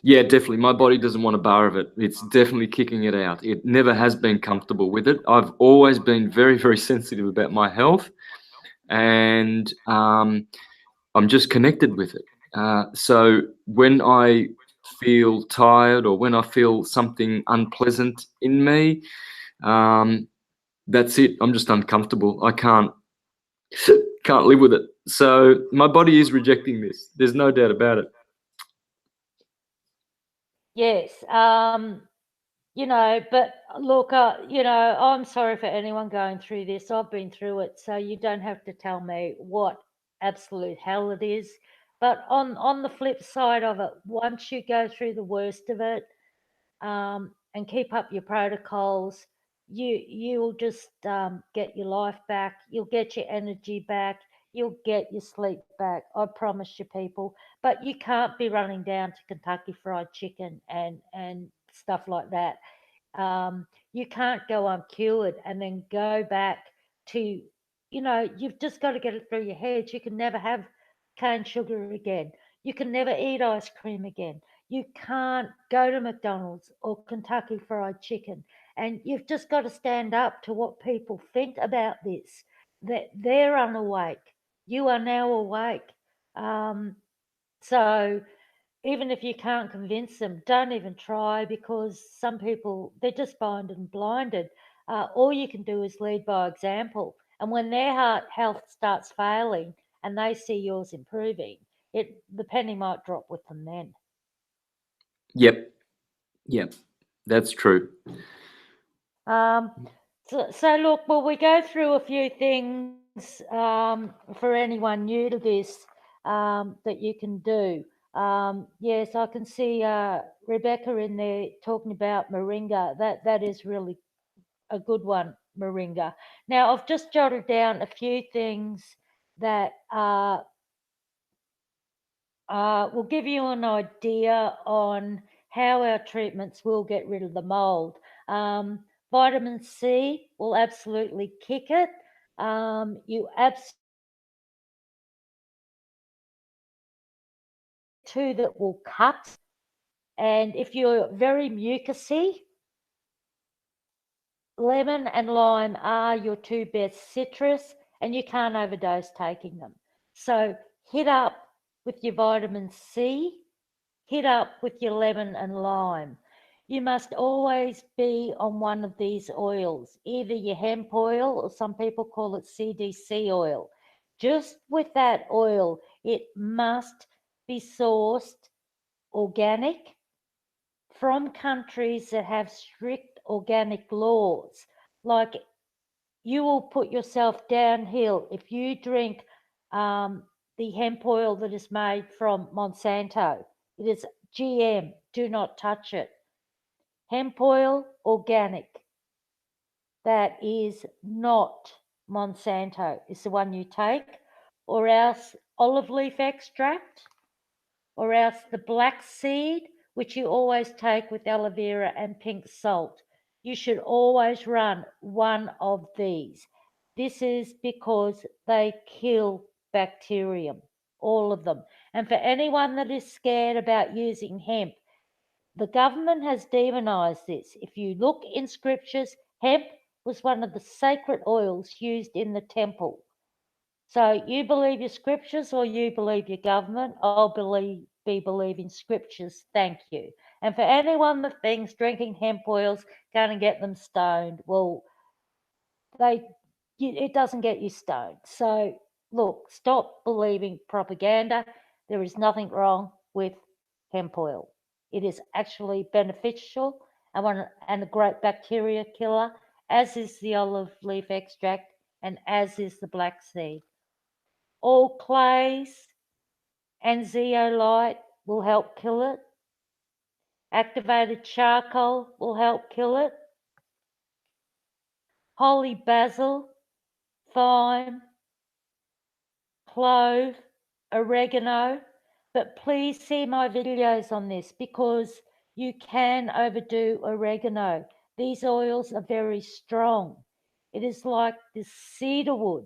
Yeah, definitely. My body doesn't want a bar of it. It's definitely kicking it out. It never has been comfortable with it. I've always been very, very sensitive about my health, and I'm just connected with it. So when I feel tired or when I feel something unpleasant in me, that's it. I'm just uncomfortable. I can't live with it. So my body is rejecting this. There's no doubt about it. Yes, you know, but look, you know, I'm sorry for anyone going through this. I've been through it, so you don't have to tell me what absolute hell it is. But on the flip side of it, once you go through the worst of it, and keep up your protocols, you'll just get your life back. You'll get your energy back. You'll get your sleep back. I promise you, people. But you can't be running down to Kentucky Fried Chicken and stuff like that. You can't go uncured and then go back to, you know, you've just got to get it through your head. You can never have cane sugar again. You can never eat ice cream again. You can't go to McDonald's or Kentucky Fried Chicken. And you've just got to stand up to what people think about this. That they're unawake. You are now awake. So even if you can't convince them, don't even try because some people, they're just blinded and blinded. All you can do is lead by example. And when their heart health starts failing and they see yours improving, the penny might drop with them then. Yep. That's true. So look, well, we go through a few things for anyone new to this that you can do. Yes, I can see Rebecca in there talking about moringa. That is really a good one, moringa. Now, I've just jotted down a few things that will give you an idea on how our treatments will get rid of the mold. Vitamin C will absolutely kick it. You absolutely two that will cut. And if you're very mucousy, lemon and lime are your two best citrus, and you can't overdose taking them. So hit up with your vitamin C, hit up with your lemon and lime. You must always be on one of these oils, either your hemp oil or some people call it CDC oil. Just with that oil, it must be sourced organic from countries that have strict organic laws. Like, you will put yourself downhill if you drink the hemp oil that is made from Monsanto. It is GM, do not touch it. Hemp oil, organic, that is not Monsanto, is the one you take, or else olive leaf extract, or else the black seed, which you always take with aloe vera and pink salt. You should always run one of these. This is because they kill bacterium, all of them. And for anyone that is scared about using hemp, the government has demonized this. If you look in scriptures, hemp was one of the sacred oils used in the temple. So you believe your scriptures or you believe your government? I'll be believing scriptures. Thank you. And for anyone that thinks drinking hemp oil's going to get them stoned, well, it doesn't get you stoned. So look, stop believing propaganda. There is nothing wrong with hemp oil. It is actually beneficial and a great bacteria killer, as is the olive leaf extract and as is the black seed. All clays and zeolite will help kill it. Activated charcoal will help kill it. Holy basil, thyme, clove, oregano. But please see my videos on this because you can overdo oregano. These oils are very strong. It is like this cedar wood.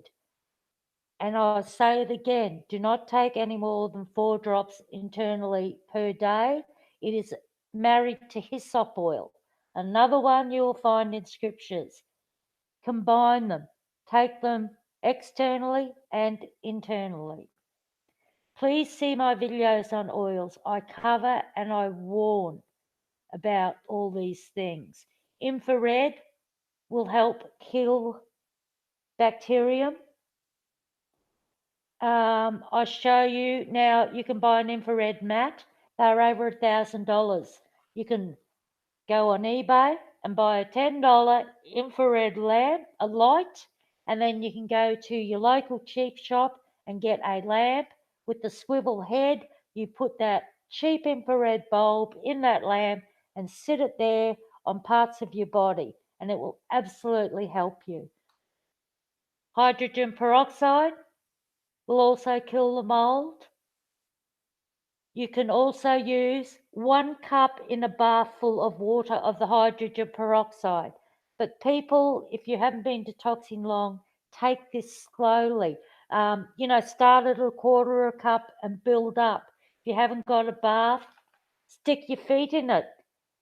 And I say it again, do not take any more than 4 drops internally per day. It is married to hyssop oil. Another one you will find in scriptures. Combine them. Take them externally and internally. Please see my videos on oils. I cover and I warn about all these things. Infrared will help kill bacterium. I show you now, you can buy an infrared mat. They're over $1,000. You can go on eBay and buy a $10 infrared lamp, a light, and then you can go to your local cheap shop and get a lamp with the swivel head. You put that cheap infrared bulb in that lamp and sit it there on parts of your body, and it will absolutely help you. Hydrogen peroxide will also kill the mold. You can also use 1 cup in a bath full of water of the hydrogen peroxide. But people, if you haven't been detoxing long, take this slowly. Start at a quarter of a cup and build up. If you haven't got a bath, stick your feet in it.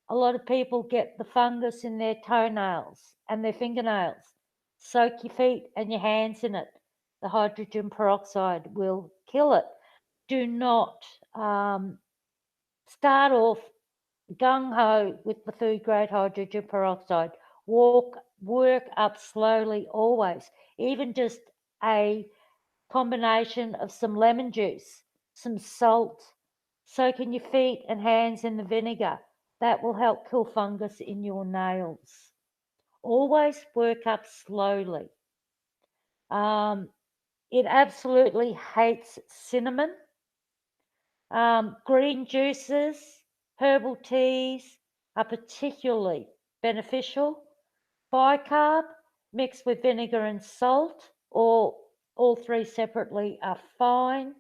A lot of people get the fungus in their toenails and their fingernails. Soak your feet and your hands in it. The hydrogen peroxide will kill it. Do not start off gung ho with the food grade hydrogen peroxide. Work up slowly always. Even just a combination of some lemon juice, some salt, soaking your feet and hands in the vinegar. That will help kill fungus in your nails. always work up slowly. It absolutely hates cinnamon. Green juices, herbal teas are particularly beneficial. Bicarb mixed with vinegar and salt, or all three separately, are fine,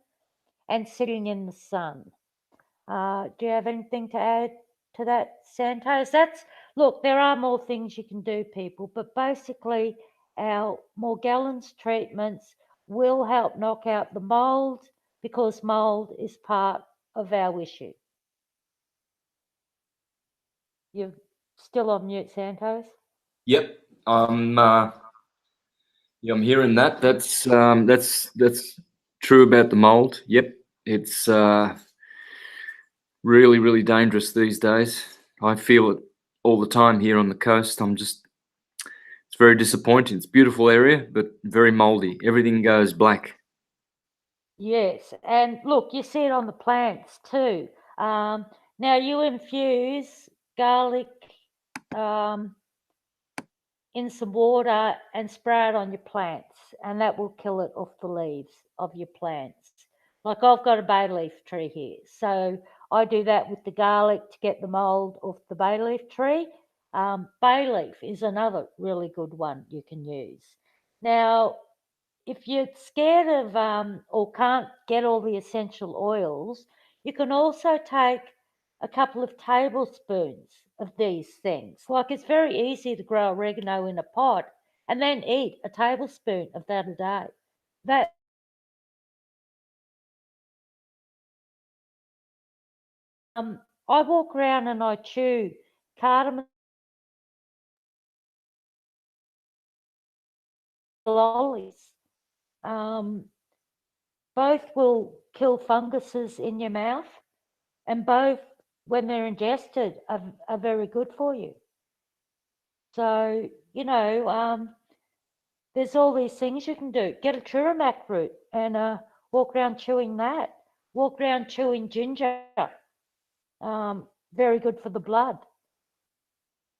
and sitting in the sun. Do you have anything to add to that, Santos? Look, there are more things you can do, people, but basically our morgellons treatments will help knock out the mould, because mould is part of our issue. You're still on mute, Santos. Yep, I'm hearing that. That's true about the mold. Yep, it's really, really dangerous these days. I feel it all the time here on the coast. It's very disappointing. It's a beautiful area, but very moldy. Everything goes black. Yes, and look, you see it on the plants too. Now you infuse garlic in some water and spray it on your plants, and that will kill it off the leaves of your plants. Like I've got a bay leaf tree here, so I do that with the garlic to get the mold off the bay leaf tree. Bay leaf is another really good one you can use. Now, if you're scared of or can't get all the essential oils, you can also take a couple of tablespoons of these things. Like, it's very easy to grow oregano in a pot and then eat a tablespoon of that a day. That I walk around and I chew cardamom lollies. Both will kill funguses in your mouth, and both, when they're ingested, are very good for you. So, there's all these things you can do. Get a turmeric root and walk around chewing that. Walk around chewing ginger. Very good for the blood.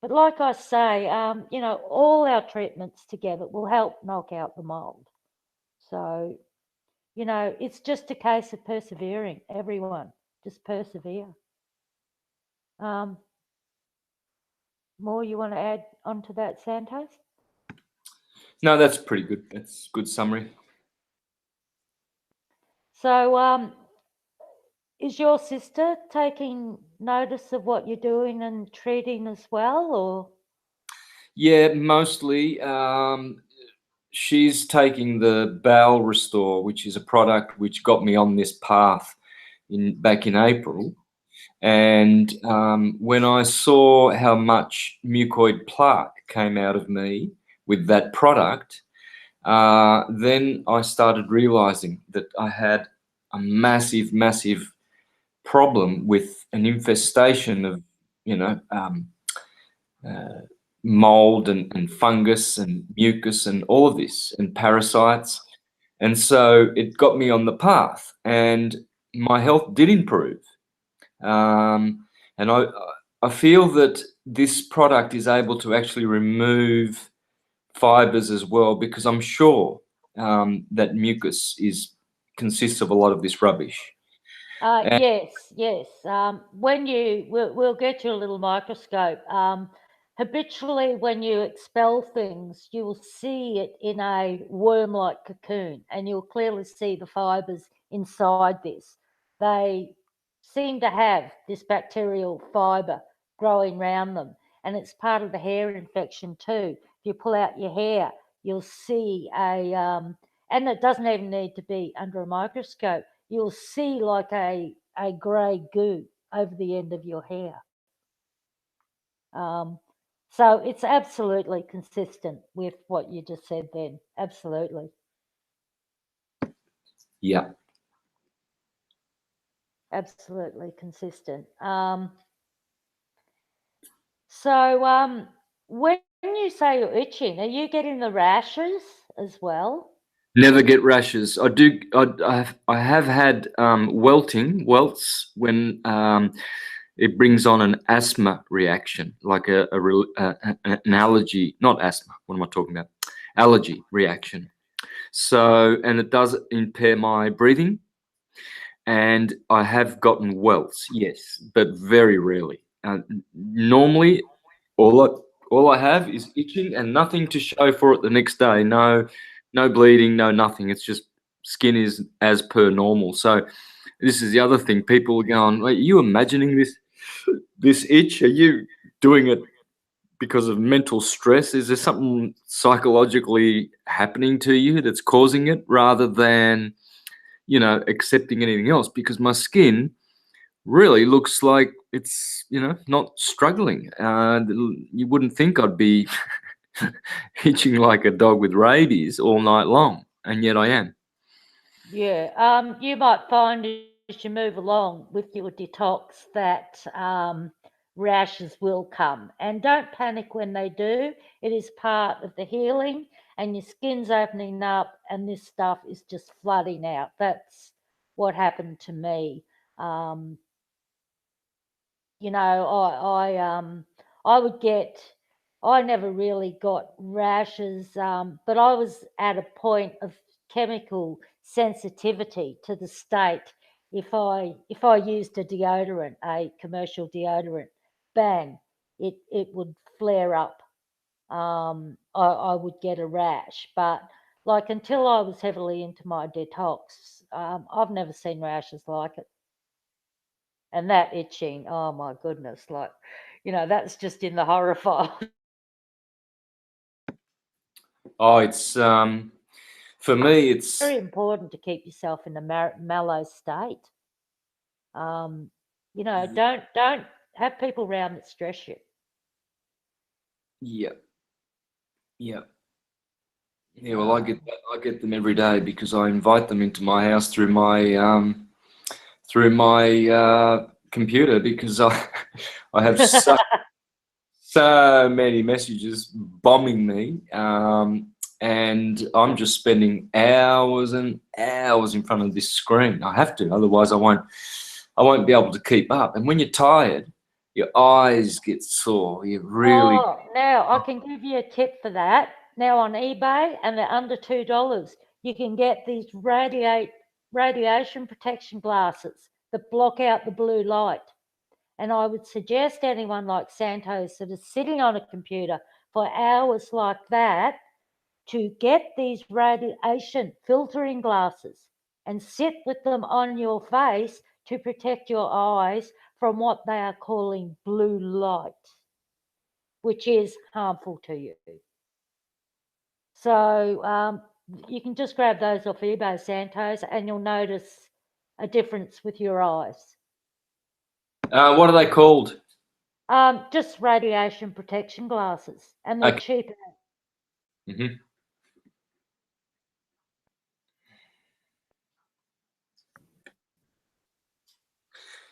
But like I say, all our treatments together will help knock out the mold. So, it's just a case of persevering, everyone. Just persevere. More you want to add onto that, Santos? No, that's pretty good. That's a good summary. So, is your sister taking notice of what you're doing and treating as well, or? Yeah, mostly. She's taking the Bowel Restore, which is a product which got me on this path back in April. And when I saw how much mucoid plaque came out of me with that product, then I started realizing that I had a massive, massive problem with an infestation of, mold and fungus and mucus and all of this and parasites. And so it got me on the path, and my health did improve. And I feel that this product is able to actually remove fibers as well, because I'm sure that mucus consists of a lot of this rubbish. Yes. We'll get you a little microscope. Habitually, when you expel things, you will see it in a worm-like cocoon, and you'll clearly see the fibers inside this. They seem to have this bacterial fiber growing around them, and it's part of the hair infection too. If you pull out your hair, you'll see and it doesn't even need to be under a microscope. You'll see like a grey goo over the end of your hair. So it's absolutely consistent with what you just said then. Absolutely. Yeah. Absolutely consistent. So when you say you're itching, are you getting the rashes as well? Never get rashes. I have had welts when it brings on an asthma reaction, like an allergy, not asthma. What am I talking about? Allergy reaction. So, and it does impair my breathing. And I have gotten welts, yes, but very rarely. Normally, all I have is itching and nothing to show for it the next day. No bleeding, no nothing. It's just skin is as per normal. So this is the other thing. People are going, are you imagining this itch? Are you doing it because of mental stress? Is there something psychologically happening to you that's causing it rather than, you know, accepting anything else? Because my skin really looks like it's, you know, not struggling. You wouldn't think I'd be itching like a dog with rabies all night long, and yet I am. Yeah, you might find as you move along with your detox that rashes will come. And don't panic when they do. It is part of the healing, and your skin's opening up, and this stuff is just flooding out. That's what happened to me. Um, you know, I would get, I never really got rashes, but I was at a point of chemical sensitivity to the state. If I used a deodorant, a commercial deodorant, bang, it would flare up. I would get a rash, but like until I was heavily into my detox, I've never seen rashes like it. And that itching, oh my goodness, like, you know, that's just in the horror file. Oh, it's for me, it's Very important to keep yourself in a mellow state. You know, don't have people around that stress you. yeah, yeah, yeah. Well, I get them every day because I invite them into my house through my computer because I have so many messages bombing me, and I'm just spending hours and hours in front of this screen. I have to, otherwise I won't be able to keep up. And when you're tired, your eyes get sore. You really, Oh, now I can give you a tip for that. Now on eBay, and they're under $2, you can get these radiation protection glasses that block out the blue light. And I would suggest anyone like Santos that is sitting on a computer for hours like that to get these radiation filtering glasses and sit with them on your face to protect your eyes from what they are calling blue light, which is harmful to you. So you can just grab those off eBay, Santos, and you'll notice a difference with your eyes. what are they called? Just radiation protection glasses, and they're Okay. cheaper. Hmm.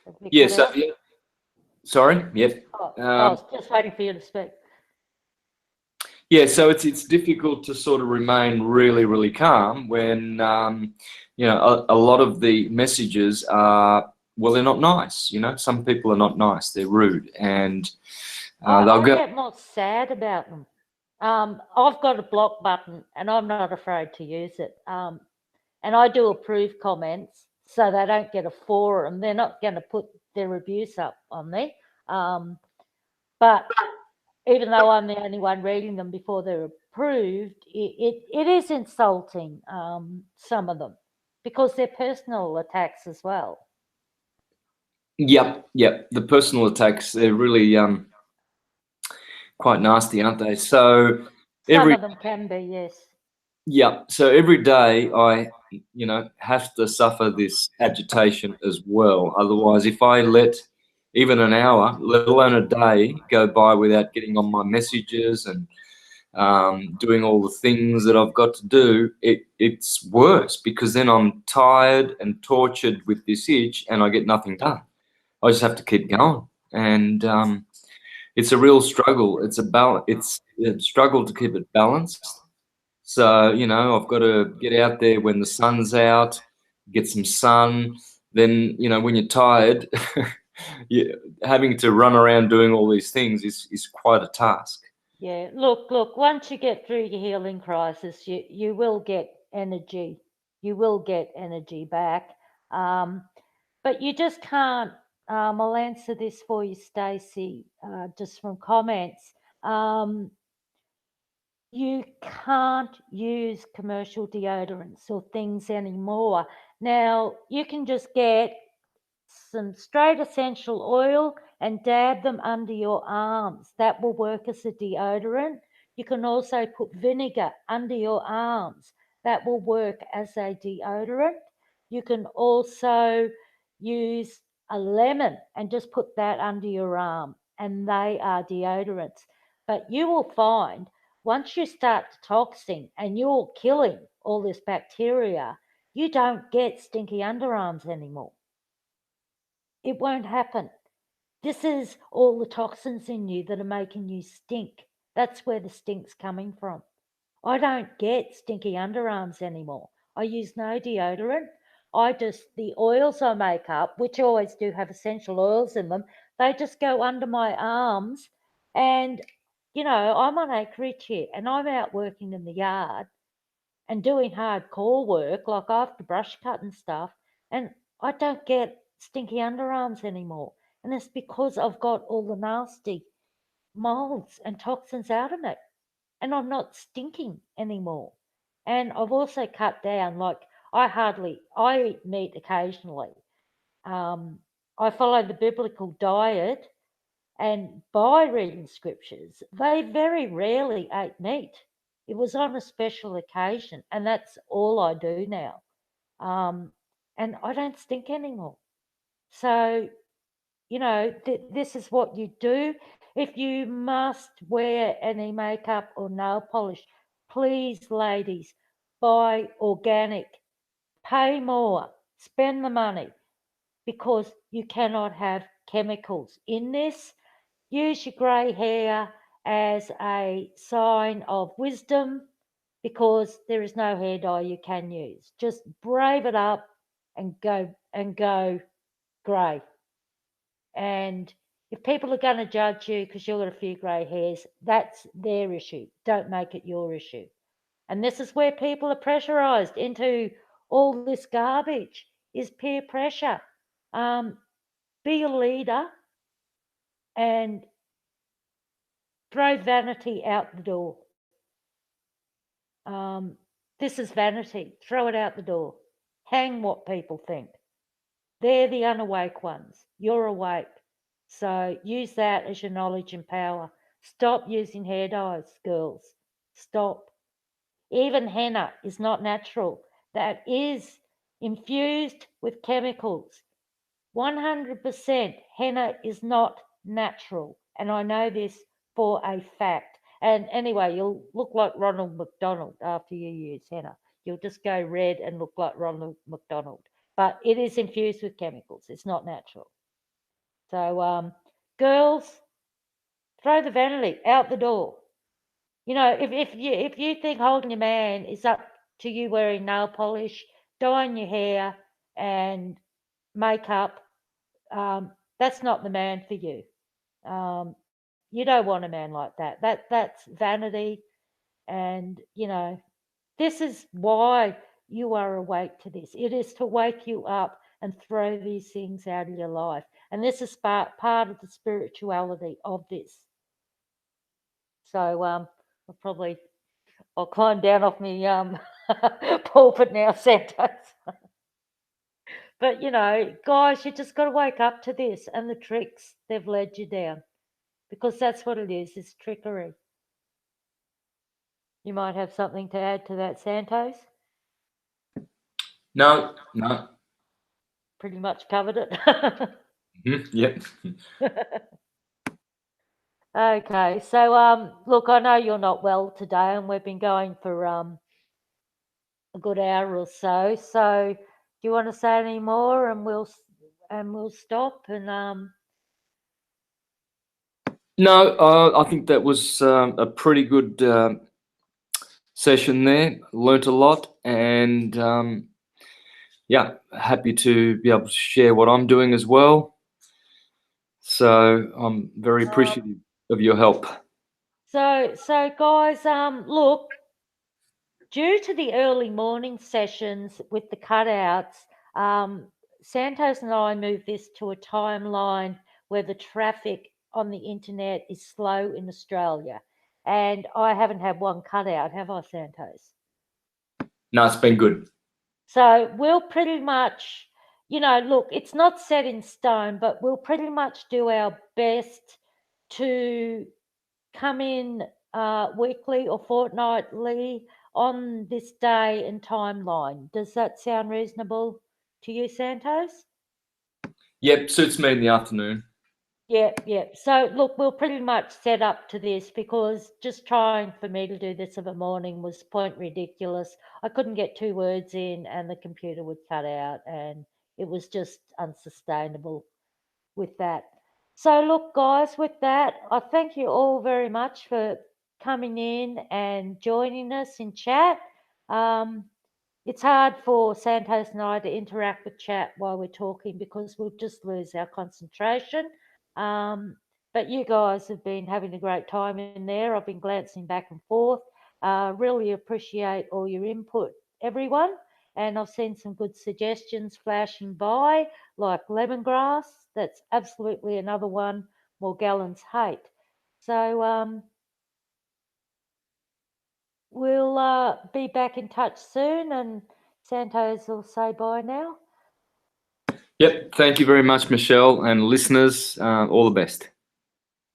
Have we Yeah. cut So out? yeah. Sorry. Yep. I was just waiting for you to speak. Yeah, so it's difficult to sort of remain really calm when you know a lot of the messages are, well, they're not nice. You know, some people are not nice; they're rude, and they'll I go. get more sad about them. I've got a block button, and I'm not afraid to use it. And I do approve comments, so they don't get a forum. They're not going to put their abuse up on me. But even though I'm the only one reading them before they're approved, it is insulting, some of them, because they're personal attacks as well. Yep. The personal attacks, they're really quite nasty, aren't they? So Some every of them can be, yes. so every day I, you know, have to suffer this agitation as well. Otherwise, if I let even an hour, let alone a day, go by without getting on my messages and doing all the things that I've got to do, it's worse because then I'm tired and tortured with this itch and I get nothing done. I just have to keep going. And it's a real struggle. It's a struggle to keep it balanced. So, you know, I've got to get out there when the sun's out, get some sun. Then, you know, when you're tired, yeah, having to run around doing all these things is quite a task. Yeah, look, once you get through your healing crisis, you will get energy. You will get energy back. But you just can't, I'll answer this for you, Stacey, just from comments. You can't use commercial deodorants or things anymore. Now, you can just get some straight essential oil and dab them under your arms. That will work as a deodorant. You can also put vinegar under your arms. That will work as a deodorant. You can also use a lemon and just put that under your arm, and they are deodorants. But you will find once you start detoxing and you're killing all this bacteria, you don't get stinky underarms anymore. It won't happen. This is all the toxins in you that are making you stink. That's where the stink's coming from. I don't get stinky underarms anymore. I use no deodorant. The oils I make up, which always do have essential oils in them, they just go under my arms. And, I'm on acreage here and I'm out working in the yard and doing hardcore work, like I have to brush cut and stuff, and I don't get stinky underarms anymore. And it's because I've got all the nasty molds and toxins out of me, and I'm not stinking anymore. And I've also cut down, like I eat meat occasionally. I follow the biblical diet, and by reading scriptures, they very rarely ate meat. It was on a special occasion, and that's all I do now. And I don't stink anymore. So, this is what you do. If you must wear any makeup or nail polish, please, ladies, buy organic, pay more, spend the money, because you cannot have chemicals in this. Use your grey hair as a sign of wisdom, because there is no hair dye you can use. Just brave it up and go grey. And if people are going to judge you because you've got a few grey hairs, that's their issue. Don't make it your issue. And this is where people are pressurised into all this garbage, is peer pressure. Be a leader and throw vanity out the door. This is vanity. Throw it out the door. Hang what people think. They're the unawake ones. You're awake. So use that as your knowledge and power. Stop using hair dyes, girls. Stop. Even henna is not natural. That is infused with chemicals. 100% henna is not natural. And I know this for a fact. And anyway, you'll look like Ronald McDonald after you use henna. You'll just go red and look like Ronald McDonald. But it is infused with chemicals. It's not natural. So, girls, throw the vanity out the door. If you think holding your man is up to you wearing nail polish, dyeing your hair, and makeup, that's not the man for you. You don't want a man like that. That's vanity, and this is why you are awake to this. It is to wake you up and throw these things out of your life, and this is part of the spirituality of this. So I'll climb down off my pulpit now, Santos. But guys, you just got to wake up to this and the tricks they've led you down, because that's what it is. It's trickery. You might have something to add to that, Santos. No. Pretty much covered it. Yep. Okay, so look, I know you're not well today, and we've been going for a good hour or so. So, do you want to say any more, and we'll stop and No, I think that was a pretty good session there. Learnt a lot, and yeah, happy to be able to share what I'm doing as well. So I'm very appreciative of your help. So guys, look, due to the early morning sessions with the cutouts, Santos and I moved this to a timeline where the traffic on the internet is slow in Australia. And I haven't had one cutout, have I, Santos? No, it's been good. So we'll pretty much, look, it's not set in stone, but we'll pretty much do our best to come in weekly or fortnightly on this day and timeline. Does that sound reasonable to you, Santos? Yep, suits me in the afternoon. Yep. So look, we'll pretty much set up to this because just trying for me to do this of a morning was point ridiculous. I couldn't get 2 words in and the computer would cut out and it was just unsustainable with that. So look, guys, with that, I thank you all very much for coming in and joining us in chat. It's hard for Santos and I to interact with chat while we're talking because we'll just lose our concentration. But you guys have been having a great time in there. I've been glancing back and forth. Really appreciate all your input, everyone. And I've seen some good suggestions flashing by, like lemongrass. That's absolutely another one morgellons hate. So we'll be back in touch soon, and Santos will say bye now. Yep, thank you very much, Michelle, and listeners, all the best.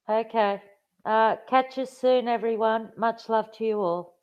Okay. Catch you soon, everyone. Much love to you all.